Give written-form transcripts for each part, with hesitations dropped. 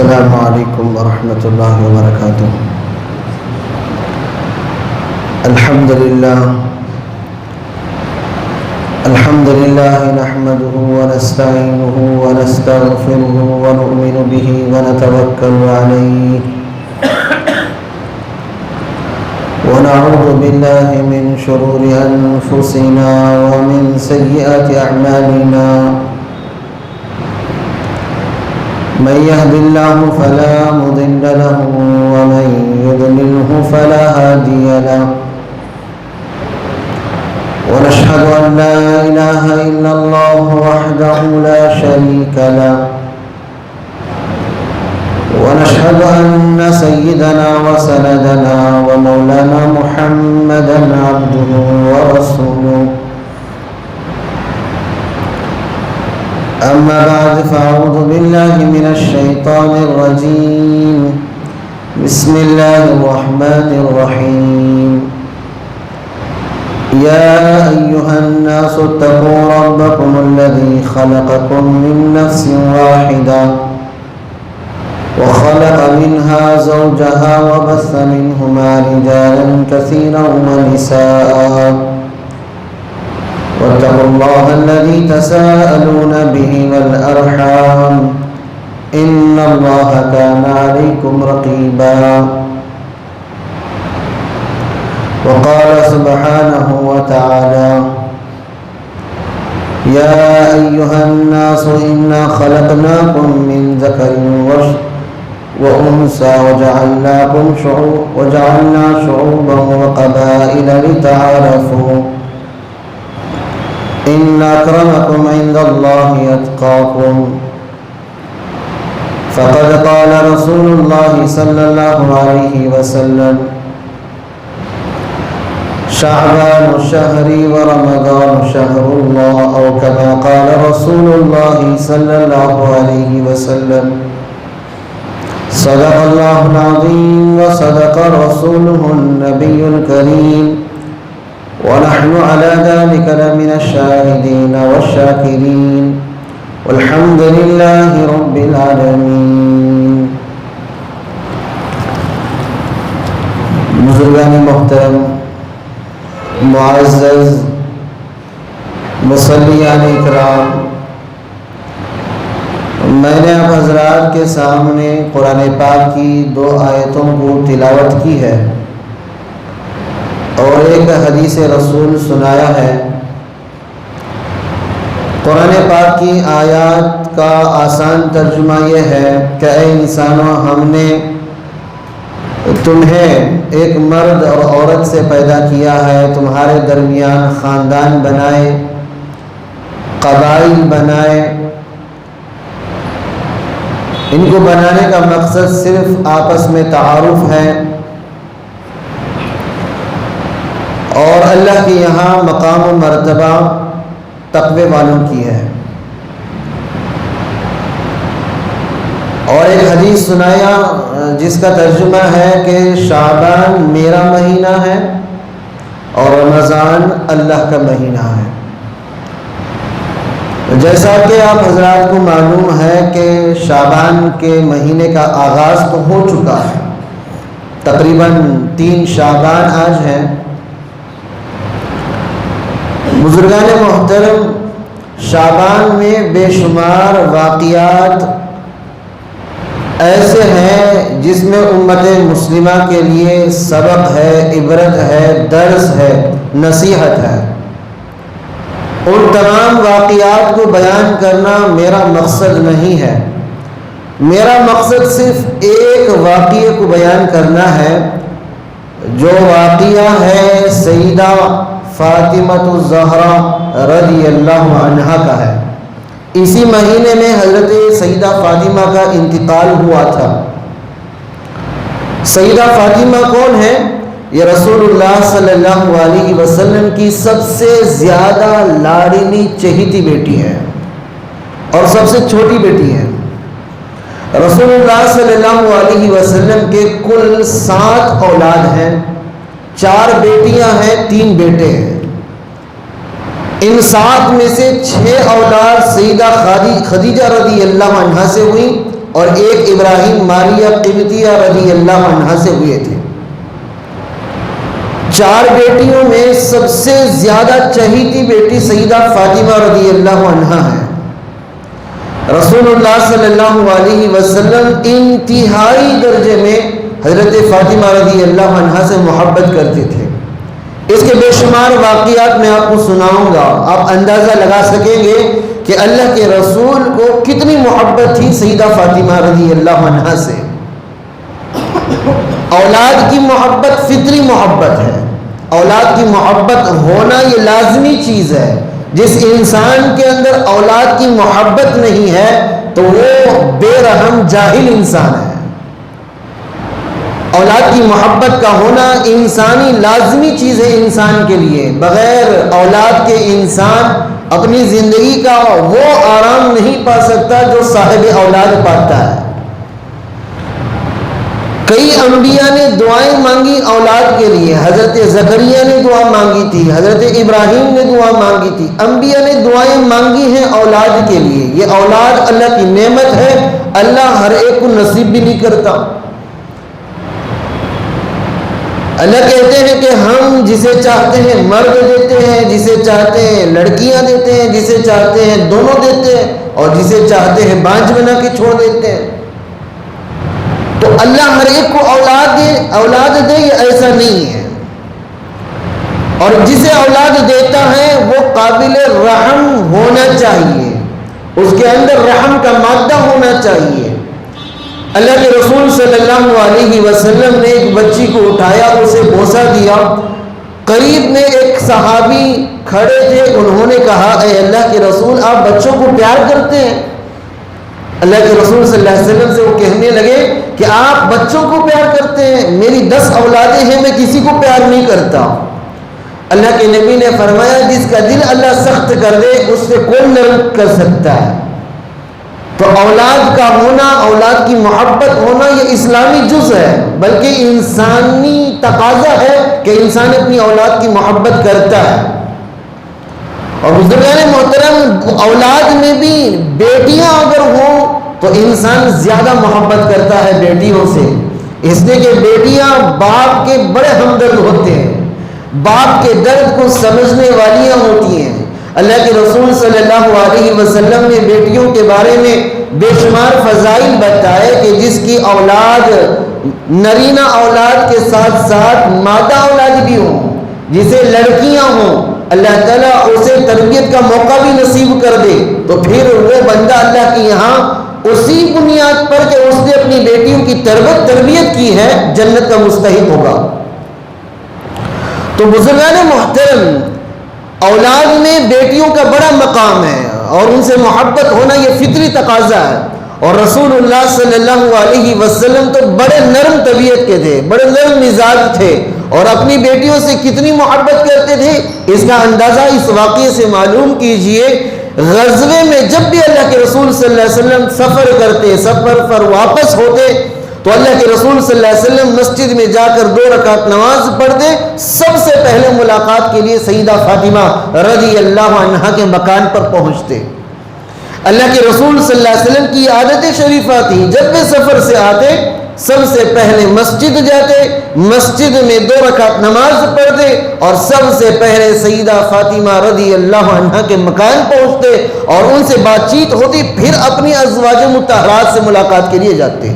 السلام علیکم ورحمۃ اللہ وبرکاتہ۔ الحمد للہ نحمده ونستعینه ونستغفره ونؤمن به ونتوکل علیہ ونعوذ باللہ من شرور انفسنا ومن سیئات اعمالنا، من يهد الله فلا مضل له ومن يضلله فلا هادي له، ونشهد أن لا إله إلا الله وحده لا شريك له، ونشهد أن سيدنا وسندنا ومولانا محمدا عبده ورسوله، أما بعد فأعوذ بالله من الشيطان الرجيم، بسم الله الرحمن الرحيم، يا أيها الناس اتقوا ربكم الذي خلقكم من نفس واحدة وخلق منها زوجها وبث منهما رجالا كثيرا ونساء، واتقوا الله الذي تساءلون به والأرحام إن الله كان عليكم رقيبا، وقال سبحانه وتعالى يا أيها الناس إنا خلقناكم من ذكر وأنثى وجعلنا شعوبا وقبائل لتعارفوا إن أكرمكم عند الله أتقاكم، فقد قال رسول الله صلى الله عليه وسلم شعبان شهري ورمضان شهر الله، أو كما قال رسول الله صلى الله عليه وسلم صدق الله العظيم وصدق رسوله النبي الكريم، ونحن على ذلك لمن الشاهدين والشاكرين، والحمد لله رب العالمين۔ بزرگان محترم، معزز مصلیان اکرام، میں نے آپ حضرات کے سامنے قرآن پاک کی 2 آیتوں کو تلاوت کی ہے اور ایک حدیث رسول سنایا ہے۔ قرآن پاک کی آیات کا آسان ترجمہ یہ ہے کہ اے انسانوں، ہم نے تمہیں ایک مرد اور عورت سے پیدا کیا ہے، تمہارے درمیان خاندان بنائے، قبائل بنائے۔ ان کو بنانے کا مقصد صرف آپس میں تعارف ہے اور اللہ کے یہاں مقام و مرتبہ تقوی والوں کی ہے۔ اور ایک حدیث سنایا جس کا ترجمہ ہے کہ شعبان میرا مہینہ ہے اور رمضان اللہ کا مہینہ ہے۔ جیسا کہ آپ حضرات کو معلوم ہے کہ شعبان کے مہینے کا آغاز تو ہو چکا ہے، تقریباً 3 شعبان آج ہیں۔ بزرگان محترم، شعبان میں بے شمار واقعات ایسے ہیں جس میں امت مسلمہ کے لیے سبق ہے، عبرت ہے، درس ہے، نصیحت ہے۔ ان تمام واقعات کو بیان کرنا میرا مقصد نہیں ہے، میرا مقصد صرف ایک واقعے کو بیان کرنا ہے، جو واقعہ ہے سیدہ فاطمہ الزہرا رضی اللہ عنہا کا ہے۔ اسی مہینے میں حضرت سیدہ فاطمہ کا انتقال ہوا تھا۔ سیدہ فاطمہ کون ہے؟ یہ رسول اللہ صلی اللہ علیہ وسلم کی سب سے زیادہ لاڈلی چہیتی بیٹی ہے اور سب سے چھوٹی بیٹی ہے۔ رسول اللہ صلی اللہ علیہ وسلم کے کل 7 اولاد ہیں، 4 بیٹیاں ہیں، 3 بیٹے ہیں۔ ان 7 میں سے 6 اولاد سیدہ خدیجہ رضی اللہ عنہا سے ہوئی اور ایک ابراہیم ماریہ قبطیہ رضی اللہ عنہا سے ہوئے تھے۔ 4 بیٹیوں میں سب سے زیادہ چہیتی بیٹی سیدہ فاطمہ رضی اللہ عنہا ہے۔ رسول اللہ صلی اللہ علیہ وسلم انتہائی درجے میں حضرت فاطمہ رضی اللہ عنہا سے محبت کرتے تھے۔ اس کے بے شمار واقعات میں آپ کو سناؤں گا، آپ اندازہ لگا سکیں گے کہ اللہ کے رسول کو کتنی محبت تھی سیدہ فاطمہ رضی اللہ عنہا سے۔ اولاد کی محبت فطری محبت ہے، اولاد کی محبت ہونا یہ لازمی چیز ہے۔ جس انسان کے اندر اولاد کی محبت نہیں ہے تو وہ بے رحم جاہل انسان ہے۔ اولاد کی محبت کا ہونا انسانی لازمی چیز ہے انسان کے لیے۔ بغیر اولاد کے انسان اپنی زندگی کا وہ آرام نہیں پا سکتا جو صاحب اولاد پاتا ہے۔ کئی انبیاء نے دعائیں مانگی اولاد کے لیے، حضرت زکریا نے دعا مانگی تھی، حضرت ابراہیم نے دعا مانگی تھی، انبیاء نے دعائیں مانگی ہیں اولاد کے لیے۔ یہ اولاد اللہ کی نعمت ہے، اللہ ہر ایک کو نصیب بھی نہیں کرتا۔ اللہ کہتے ہیں کہ ہم جسے چاہتے ہیں مرد دیتے ہیں، جسے چاہتے ہیں لڑکیاں دیتے ہیں، جسے چاہتے ہیں دونوں دیتے ہیں، اور جسے چاہتے ہیں بانجھ بنا کے چھوڑ دیتے ہیں۔ تو اللہ ہر ایک کو اولاد دے یہ ایسا نہیں ہے، اور جسے اولاد دیتا ہے وہ قابل رحم ہونا چاہیے، اس کے اندر رحم کا مادہ ہونا چاہیے۔ اللہ کے رسول صلی اللہ علیہ وسلم نے ایک بچی کو اٹھایا، اسے بوسہ دیا۔ قریب میں ایک صحابی کھڑے تھے، انہوں نے کہا اے اللہ کے رسول آپ بچوں کو پیار کرتے ہیں؟ اللہ کے رسول صلی اللہ علیہ وسلم سے وہ کہنے لگے کہ آپ بچوں کو پیار کرتے ہیں، میری 10 اولادیں ہیں، میں کسی کو پیار نہیں کرتا۔ اللہ کے نبی نے فرمایا جس کا دل اللہ سخت کر دے اس سے کون نرم کر سکتا ہے؟ تو اولاد کا ہونا، اولاد کی محبت ہونا یہ اسلامی جز ہے، بلکہ انسانی تقاضا ہے کہ انسان اپنی اولاد کی محبت کرتا ہے۔ اور بزرگان محترم، اولاد میں بھی بیٹیاں اگر ہوں تو انسان زیادہ محبت کرتا ہے بیٹیوں سے، اس لیے کہ بیٹیاں باپ کے بڑے ہمدرد ہوتے ہیں، باپ کے درد کو سمجھنے والیاں ہوتی ہیں۔ اللہ کے رسول صلی اللہ علیہ وسلم نے بیٹیوں کے بارے میں بے شمار فضائل بتائے کہ جس کی اولاد نرینہ اولاد کے ساتھ ساتھ مادہ اولاد بھی ہوں، جسے لڑکیاں ہوں، اللہ تعالیٰ اسے تربیت کا موقع بھی نصیب کر دے تو پھر وہ بندہ اللہ کے یہاں اسی بنیاد پر کہ اس نے اپنی بیٹیوں کی تربیت کی ہے جنت کا مستحق ہوگا۔ تو بزرگان محترم، اولاد میں بیٹیوں کا بڑا مقام ہے اور ان سے محبت ہونا یہ فطری تقاضا ہے۔ اور رسول اللہ صلی اللہ علیہ وسلم تو بڑے نرم طبیعت کے تھے، بڑے نرم مزاج تھے، اور اپنی بیٹیوں سے کتنی محبت کرتے تھے اس کا اندازہ اس واقعے سے معلوم کیجئے۔ غزوے میں جب بھی اللہ کے رسول صلی اللہ علیہ وسلم سفر کرتے، سفر پر واپس ہوتے تو اللہ کے رسول صلی اللہ علیہ وسلم مسجد میں جا کر 2 رکعت نماز پڑھتے، سب سے پہلے ملاقات کے لیے سیدہ فاطمہ رضی اللہ عنہا کے مکان پر پہنچتے۔ اللہ کے رسول صلی اللہ علیہ وسلم کی عادت شریفہ تھی، جب بھی سفر سے آتے سب سے پہلے مسجد جاتے، مسجد میں 2 رکعت نماز پڑھتے اور سب سے پہلے سیدہ فاطمہ رضی اللہ عنہا کے مکان پہنچتے اور ان سے بات چیت ہوتی، پھر اپنی ازواج مطہرات سے ملاقات کے لیے جاتے۔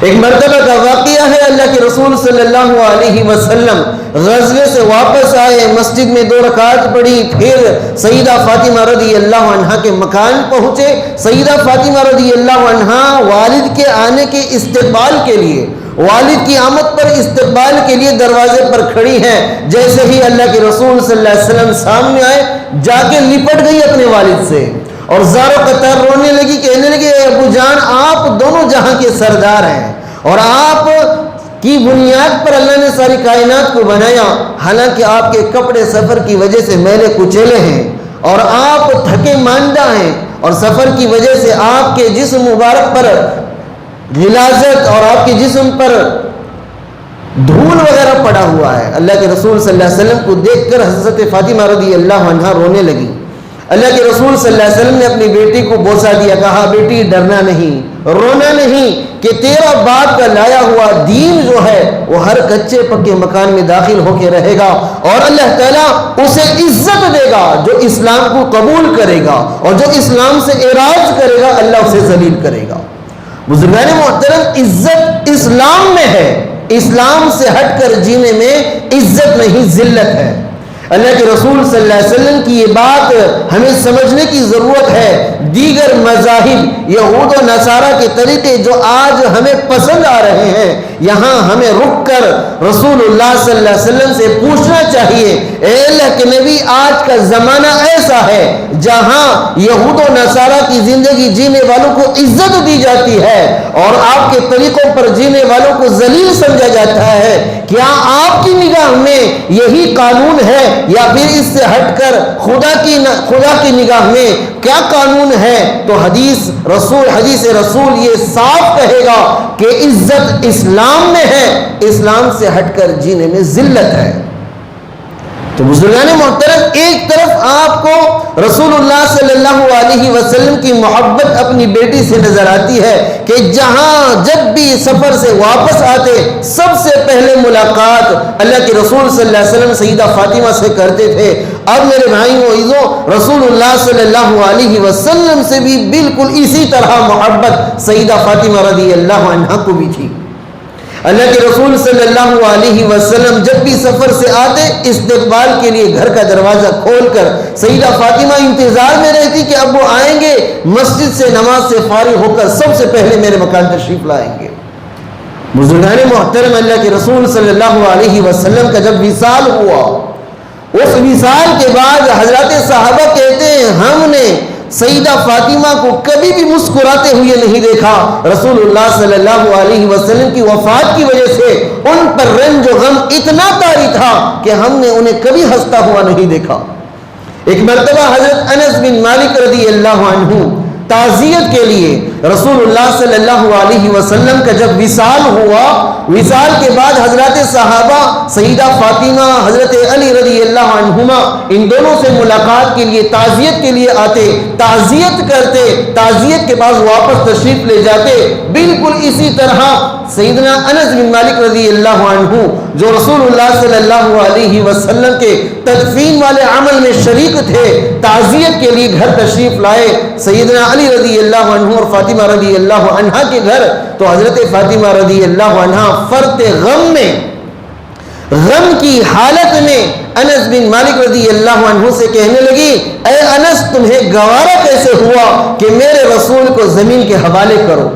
ایک مرتبہ کا واقعہ ہے، اللہ کے رسول صلی اللہ علیہ وسلم غزوے سے واپس آئے، مسجد میں 2 رکعت پڑھی، پھر سیدہ فاطمہ رضی اللہ عنہا کے مکان پہنچے۔ سیدہ فاطمہ رضی اللہ عنہا والد کے آنے کے استقبال کے لیے، والد کی آمد پر استقبال کے لیے دروازے پر کھڑی ہیں۔ جیسے ہی اللہ کے رسول صلی اللہ علیہ وسلم سامنے آئے، جا کے لپٹ گئی اپنے والد سے اور زار و قطار رونے لگی، کہنے لگی اے ابو جان، آپ دونوں جہاں کے سردار ہیں اور آپ کی بنیاد پر اللہ نے ساری کائنات کو بنایا، حالانکہ آپ کے کپڑے سفر کی وجہ سے میلے کچیلے ہیں اور آپ تھکے ماندہ ہیں اور سفر کی وجہ سے آپ کے جسم مبارک پر غلاظت اور آپ کے جسم پر دھول وغیرہ پڑا ہوا ہے۔ اللہ کے رسول صلی اللہ علیہ وسلم کو دیکھ کر حضرت فاطمہ رضی اللہ عنہا رونے لگی۔ اللہ کے رسول صلی اللہ علیہ وسلم نے اپنی بیٹی کو بوسہ دیا، کہا بیٹی ڈرنا نہیں، رونا نہیں کہ تیرا باپ کا لایا ہوا دین جو ہے وہ ہر کچے پکے مکان میں داخل ہو کے رہے گا، اور اللہ تعالیٰ اسے عزت دے گا جو اسلام کو قبول کرے گا، اور جو اسلام سے اعراض کرے گا اللہ اسے ذلیل کرے گا۔ بزرگان محترم، عزت اسلام میں ہے، اسلام سے ہٹ کر جینے میں عزت نہیں ذلت ہے۔ اللہ کے رسول صلی اللہ علیہ وسلم کی یہ بات ہمیں سمجھنے کی ضرورت ہے۔ دیگر مذاہب، یہود و نصارہ کے طریقے جو آج ہمیں پسند آ رہے ہیں، یہاں ہمیں رک کر رسول اللہ صلی اللہ علیہ وسلم سے پوچھنا چاہیے، اے اللہ کے نبی، آج کا زمانہ ایسا ہے جہاں یہود و نصارہ کی زندگی جینے والوں کو عزت دی جاتی ہے اور آپ کے طریقوں پر جینے والوں کو ذلیل سمجھا جاتا ہے، کیا آپ کی نگاہ میں یہی قانون ہے یا پھر اس سے ہٹ کر خدا کی نگاہ میں کیا قانون ہے؟ تو حدیث رسول یہ صاف کہے گا کہ عزت اسلام میں ہے، اسلام سے ہٹ کر جینے میں ذلت ہے۔ تو بزرگان محترم، ایک طرف آپ کو رسول اللہ صلی اللہ علیہ وسلم کی محبت اپنی بیٹی سے نظر آتی ہے کہ جہاں جب بھی سفر سے واپس آتے سب سے پہلے ملاقات اللہ کے رسول صلی اللہ علیہ وسلم سیدہ فاطمہ سے کرتے تھے۔ اب میرے بھائیوں عزیزوں، رسول اللہ صلی اللہ علیہ وسلم سے بھی بالکل اسی طرح محبت سیدہ فاطمہ رضی اللہ عنہا کو بھی تھی۔ اللہ کے رسول صلی اللہ علیہ وسلم جب بھی سفر سے آتے استقبال کے لیے گھر کا دروازہ کھول کر سیدہ فاطمہ انتظار میں رہتی کہ اب وہ آئیں گے، مسجد سے نماز سے فارغ ہو کر سب سے پہلے میرے مکان تشریف لائیں گے۔ بزرگان محترم، اللہ کے رسول صلی اللہ علیہ وسلم کا جب وصال ہوا، اس وصال کے بعد حضرات صحابہ کہتے ہیں ہم نے سیدہ فاطمہ کو کبھی بھی مسکراتے ہوئے نہیں دیکھا۔ رسول اللہ صلی اللہ علیہ وسلم کی وفات کی وجہ سے ان پر رنج و غم اتنا طاری تھا کہ ہم نے انہیں کبھی ہنستا ہوا نہیں دیکھا۔ ایک مرتبہ حضرت انس بن مالک رضی اللہ عنہ تعزیت کے لیے رسول اللہ صلی اللہ علیہ وسلم کا جب وصال ہوا، وصال کے بعد حضرات صحابہ سیدہ فاطمہ، حضرت علی رضی اللہ عنہما ان دونوں سے ملاقات کے لیے تعزیت کے لیے آتے، تعزیت کرتے، تعزیت کے بعد واپس تشریف لے جاتے۔ بالکل اسی طرح سیدنا انس بن مالک رضی اللہ عنہ جو رسول اللہ صلی اللہ علیہ وسلم کے تدفین والے عمل میں شریک تھے، تعزیت کے لیے گھر تشریف لائے سیدنا علی رضی اللہ عنہ اور فاطمہ رضی اللہ عنہا کے گھر۔ تو حضرت فاطمہ رضی اللہ عنہا فرط غم میں، غم کی حالت میں انس بن مالک رضی اللہ عنہ سے کہنے لگی، اے انس، تمہیں گوارا کیسے ہوا کہ میرے رسول کو زمین کے حوالے کرو؟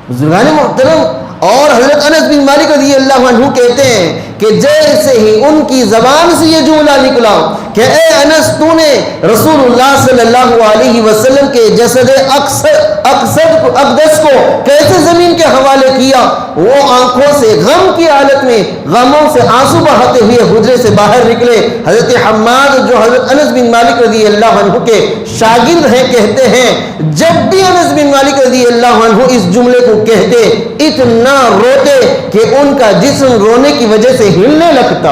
بزرگان محترم، اور حضرت انس بن مالک رضی اللہ عنہ کہتے ہیں کہ جیسے ہی ان کی زبان سے یہ جملہ نکلا کہ اے انس، تو نے رسول اللہ صلی اللہ علیہ وسلم کے جسد اقدس کو کیسے زمین کے حوالے کیا، وہ آنکھوں سے غم کی حالت میں غموں سے آنسو بہاتے ہوئے حجرے سے باہر نکلے۔ حضرت حماد جو حضرت انس بن مالک رضی اللہ عنہ کے شاگرد ہیں کہتے ہیں جب بھی انس بن مالک رضی اللہ عنہ اس جملے کو کہتے اتنا روتے کہ ان کا جسم رونے کی وجہ سے ہلنے لگتا۔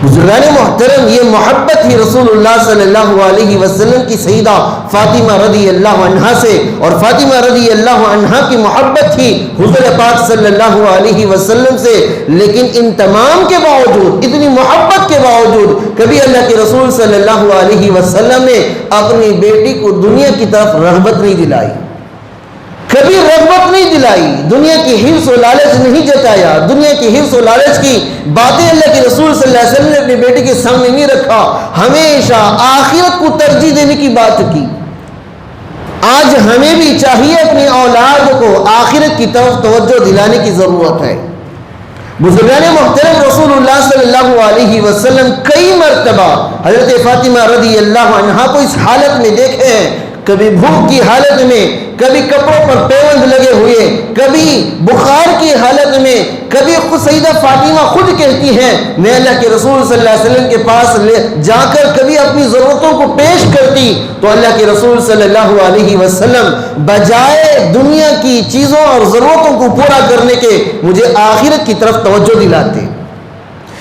بزرگان محترم، یہ محبت ہی رسول اللہ صلی اللہ علیہ وسلم کی سیدہ فاطمہ رضی اللہ عنہا سے، اور فاطمہ رضی اللہ عنہا کی محبت تھی حضور پاک صلی اللہ علیہ وسلم سے۔ لیکن ان تمام کے باوجود، اتنی محبت کے باوجود، کبھی اللہ کے رسول صلی اللہ علیہ وسلم نے اپنی بیٹی کو دنیا کی طرف رغبت نہیں دلائی، کبھی رغبت نہیں دلائی، دنیا کی حرص و لالچ نہیں جتایا، دنیا کی حرص و لالچ کی باتیں اللہ کے رسول صلی اللہ علیہ وسلم نے اپنی بیٹی کے سامنے نہیں رکھا، ہمیشہ آخرت کو ترجیح دینے کی بات کی۔ آج ہمیں بھی چاہیے اپنی اولاد کو آخرت کی طرف توجہ دلانے کی ضرورت ہے۔ بزرگان محترم، رسول اللہ صلی اللہ علیہ وسلم کئی مرتبہ حضرت فاطمہ رضی اللہ عنہا کو اس حالت میں دیکھے ہیں، کبھی بھوک کی حالت میں، کبھی کپڑوں پر پیوند لگے ہوئے، کبھی بخار کی حالت میں، کبھی خود سیدہ فاطمہ خود کہتی ہیں میں اللہ کے رسول صلی اللہ علیہ وسلم کے پاس جا کر کبھی اپنی ضرورتوں کو پیش کرتی تو اللہ کے رسول صلی اللہ علیہ وسلم بجائے دنیا کی چیزوں اور ضرورتوں کو پورا کرنے کے مجھے آخرت کی طرف توجہ دلاتے۔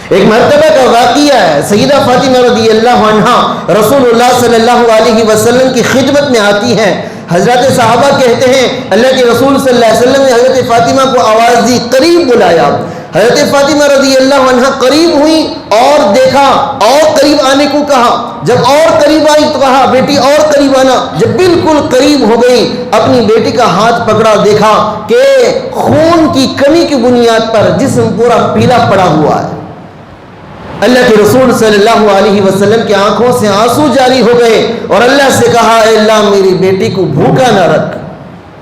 ایک مرتبہ کا واقعہ ہے، سیدہ فاطمہ رضی اللہ عنہا رسول اللہ صلی اللہ علیہ وسلم کی خدمت میں آتی ہیں، حضرت صحابہ کہتے ہیں اللہ کے رسول صلی اللہ علیہ وسلم نے حضرت فاطمہ کو آواز دی، قریب بلایا، حضرت فاطمہ رضی اللہ عنہ قریب ہوئی اور دیکھا اور قریب آنے کو کہا، جب اور قریب آئی تو کہا بیٹی اور قریب آنا، جب بالکل قریب ہو گئی اپنی بیٹی کا ہاتھ پکڑا، دیکھا کہ خون کی کمی کی بنیاد پر جسم پورا پیلا پڑا ہوا ہے۔ اللہ کے رسول صلی اللہ علیہ وسلم کی آنکھوں سے آنسو جاری ہو گئے اور اللہ سے کہا اے اللہ میری بیٹی کو بھوکا نہ رکھ۔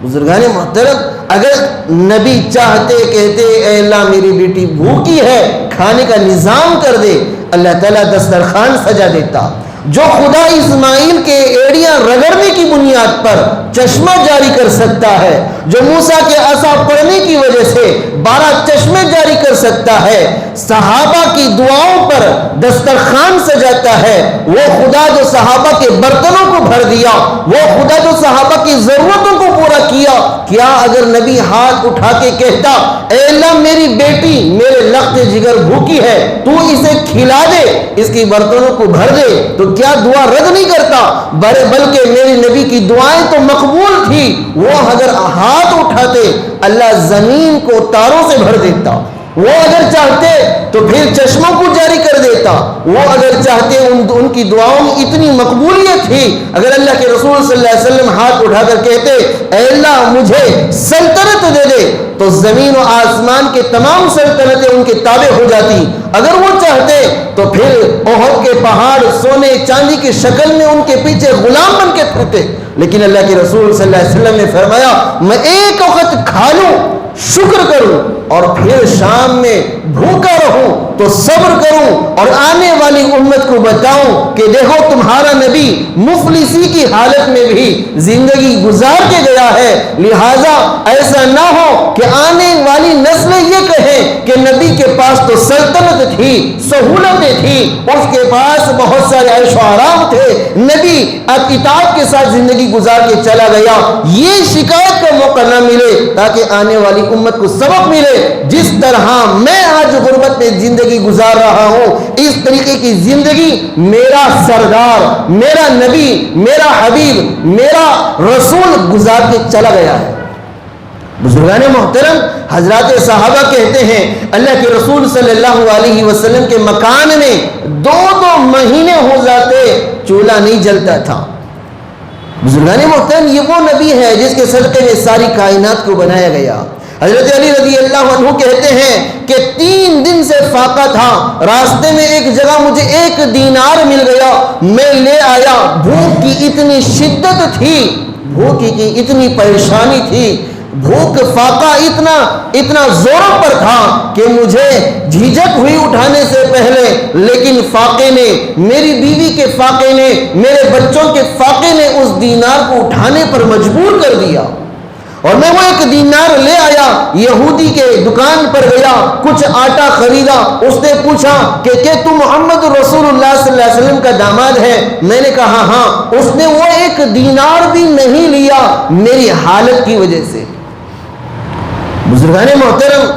بزرگان محترم اگر نبی چاہتے کہتے اے اللہ میری بیٹی بھوکی ہے کھانے کا نظام کر دے، اللہ تعالیٰ دسترخوان سجا دیتا۔ جو خدا اسماعیل کے ایڑیاں رگڑنے کی بنیاد پر چشمہ جاری کر سکتا ہے، جو موسیٰ کے عصا پڑنے کی وجہ سے 12 چشمے جاری کر سکتا ہے، صحابہ کی دعاؤں پر دسترخوان سجاتا ہے، وہ خدا جو صحابہ کے برتنوں کو بھر دیا، وہ خدا جو صحابہ کی ضرورتوں کو پورا کیا، کیا اگر نبی ہاتھ اٹھا کے کہتا اے اللہ میری بیٹی میرے لخت جگر بھوکی ہے تو اسے کھلا دے، اس کی برتنوں کو بھر دے، تو کیا دعا رد نہیں کرتا؟ بلکہ میری نبی کی دعائیں تو مقبول تھی، وہ اگر ہاتھ اٹھاتے اللہ زمین کو تاروں سے بھر دیتا، وہ اگر چاہتے تو پھر چشموں کو جاری کر دیتا، وہ اگر چاہتے ان کی دعاؤں میں اتنی مقبولیت تھی، اگر اللہ کے رسول صلی اللہ علیہ وسلم ہاتھ اٹھا کر کہتے اے اللہ مجھے سلطنت دے دے تو زمین و آسمان کے تمام سلطنتیں ان کے تابع ہو جاتی، اگر وہ چاہتے تو پھر احد کے پہاڑ سونے چاندی کی شکل میں ان کے پیچھے غلام بن کے پھرتے، لیکن اللہ کے رسول صلی اللہ علیہ وسلم نے فرمایا میں ایک وقت کھا لوں شکر کروں اور پھر شام میں بھوکا رہوں تو صبر کروں اور آنے والی امت کو بتاؤں کہ دیکھو تمہارا نبی مفلسی کی حالت میں بھی زندگی گزار کے گیا ہے، لہٰذا ایسا نہ ہو کہ آنے والی نسلیں یہ کہیں کہ نبی کے پاس تو سلطنت تھی، سہولتیں تھی، اس کے پاس بہت سارے عیش و آرام تھے، نبی اطاعت کے ساتھ زندگی گزار کے چلا گیا، یہ شکایت کا موقع نہ ملے تاکہ آنے والی امت کو سبق ملے جس طرح میں آج غربت میں زندگی گزار رہا ہوں اس طریقے کی زندگی میرا سردار، میرا نبی، میرا حبیب، میرا رسول گزار کے چلا گیا ہے۔ بزرگان محترم حضرات صحابہ کہتے ہیں اللہ کے رسول صلی اللہ علیہ وسلم کے مکان میں 2 مہینے ہو جاتے چولہا نہیں جلتا تھا۔ بزرگان محترم یہ وہ نبی ہے جس کے صدقے میں ساری کائنات کو بنایا گیا۔ حضرت علی رضی اللہ عنہ کہتے ہیں کہ 3 دن سے فاقہ تھا، راستے میں ایک جگہ مجھے 1 دینار مل گیا، میں لے آیا، بھوک کی اتنی شدت تھی، بھوک کی اتنی پریشانی تھی، بھوک فاقہ اتنا زوروں پر تھا کہ مجھے جھجک ہوئی اٹھانے سے پہلے، لیکن فاقے نے، میری بیوی کے فاقے نے، میرے بچوں کے فاقے نے اس دینار کو اٹھانے پر مجبور کر دیا، اور میں وہ 1 دینار لے آیا، یہودی کے دکان پر گیا، کچھ آٹا خریدا، اس نے پوچھا کہ تم محمد رسول اللہ صلی اللہ علیہ وسلم کا داماد ہے؟ میں نے کہا ہاں، اس نے وہ 1 دینار بھی نہیں لیا میری حالت کی وجہ سے۔ بزرگان محترم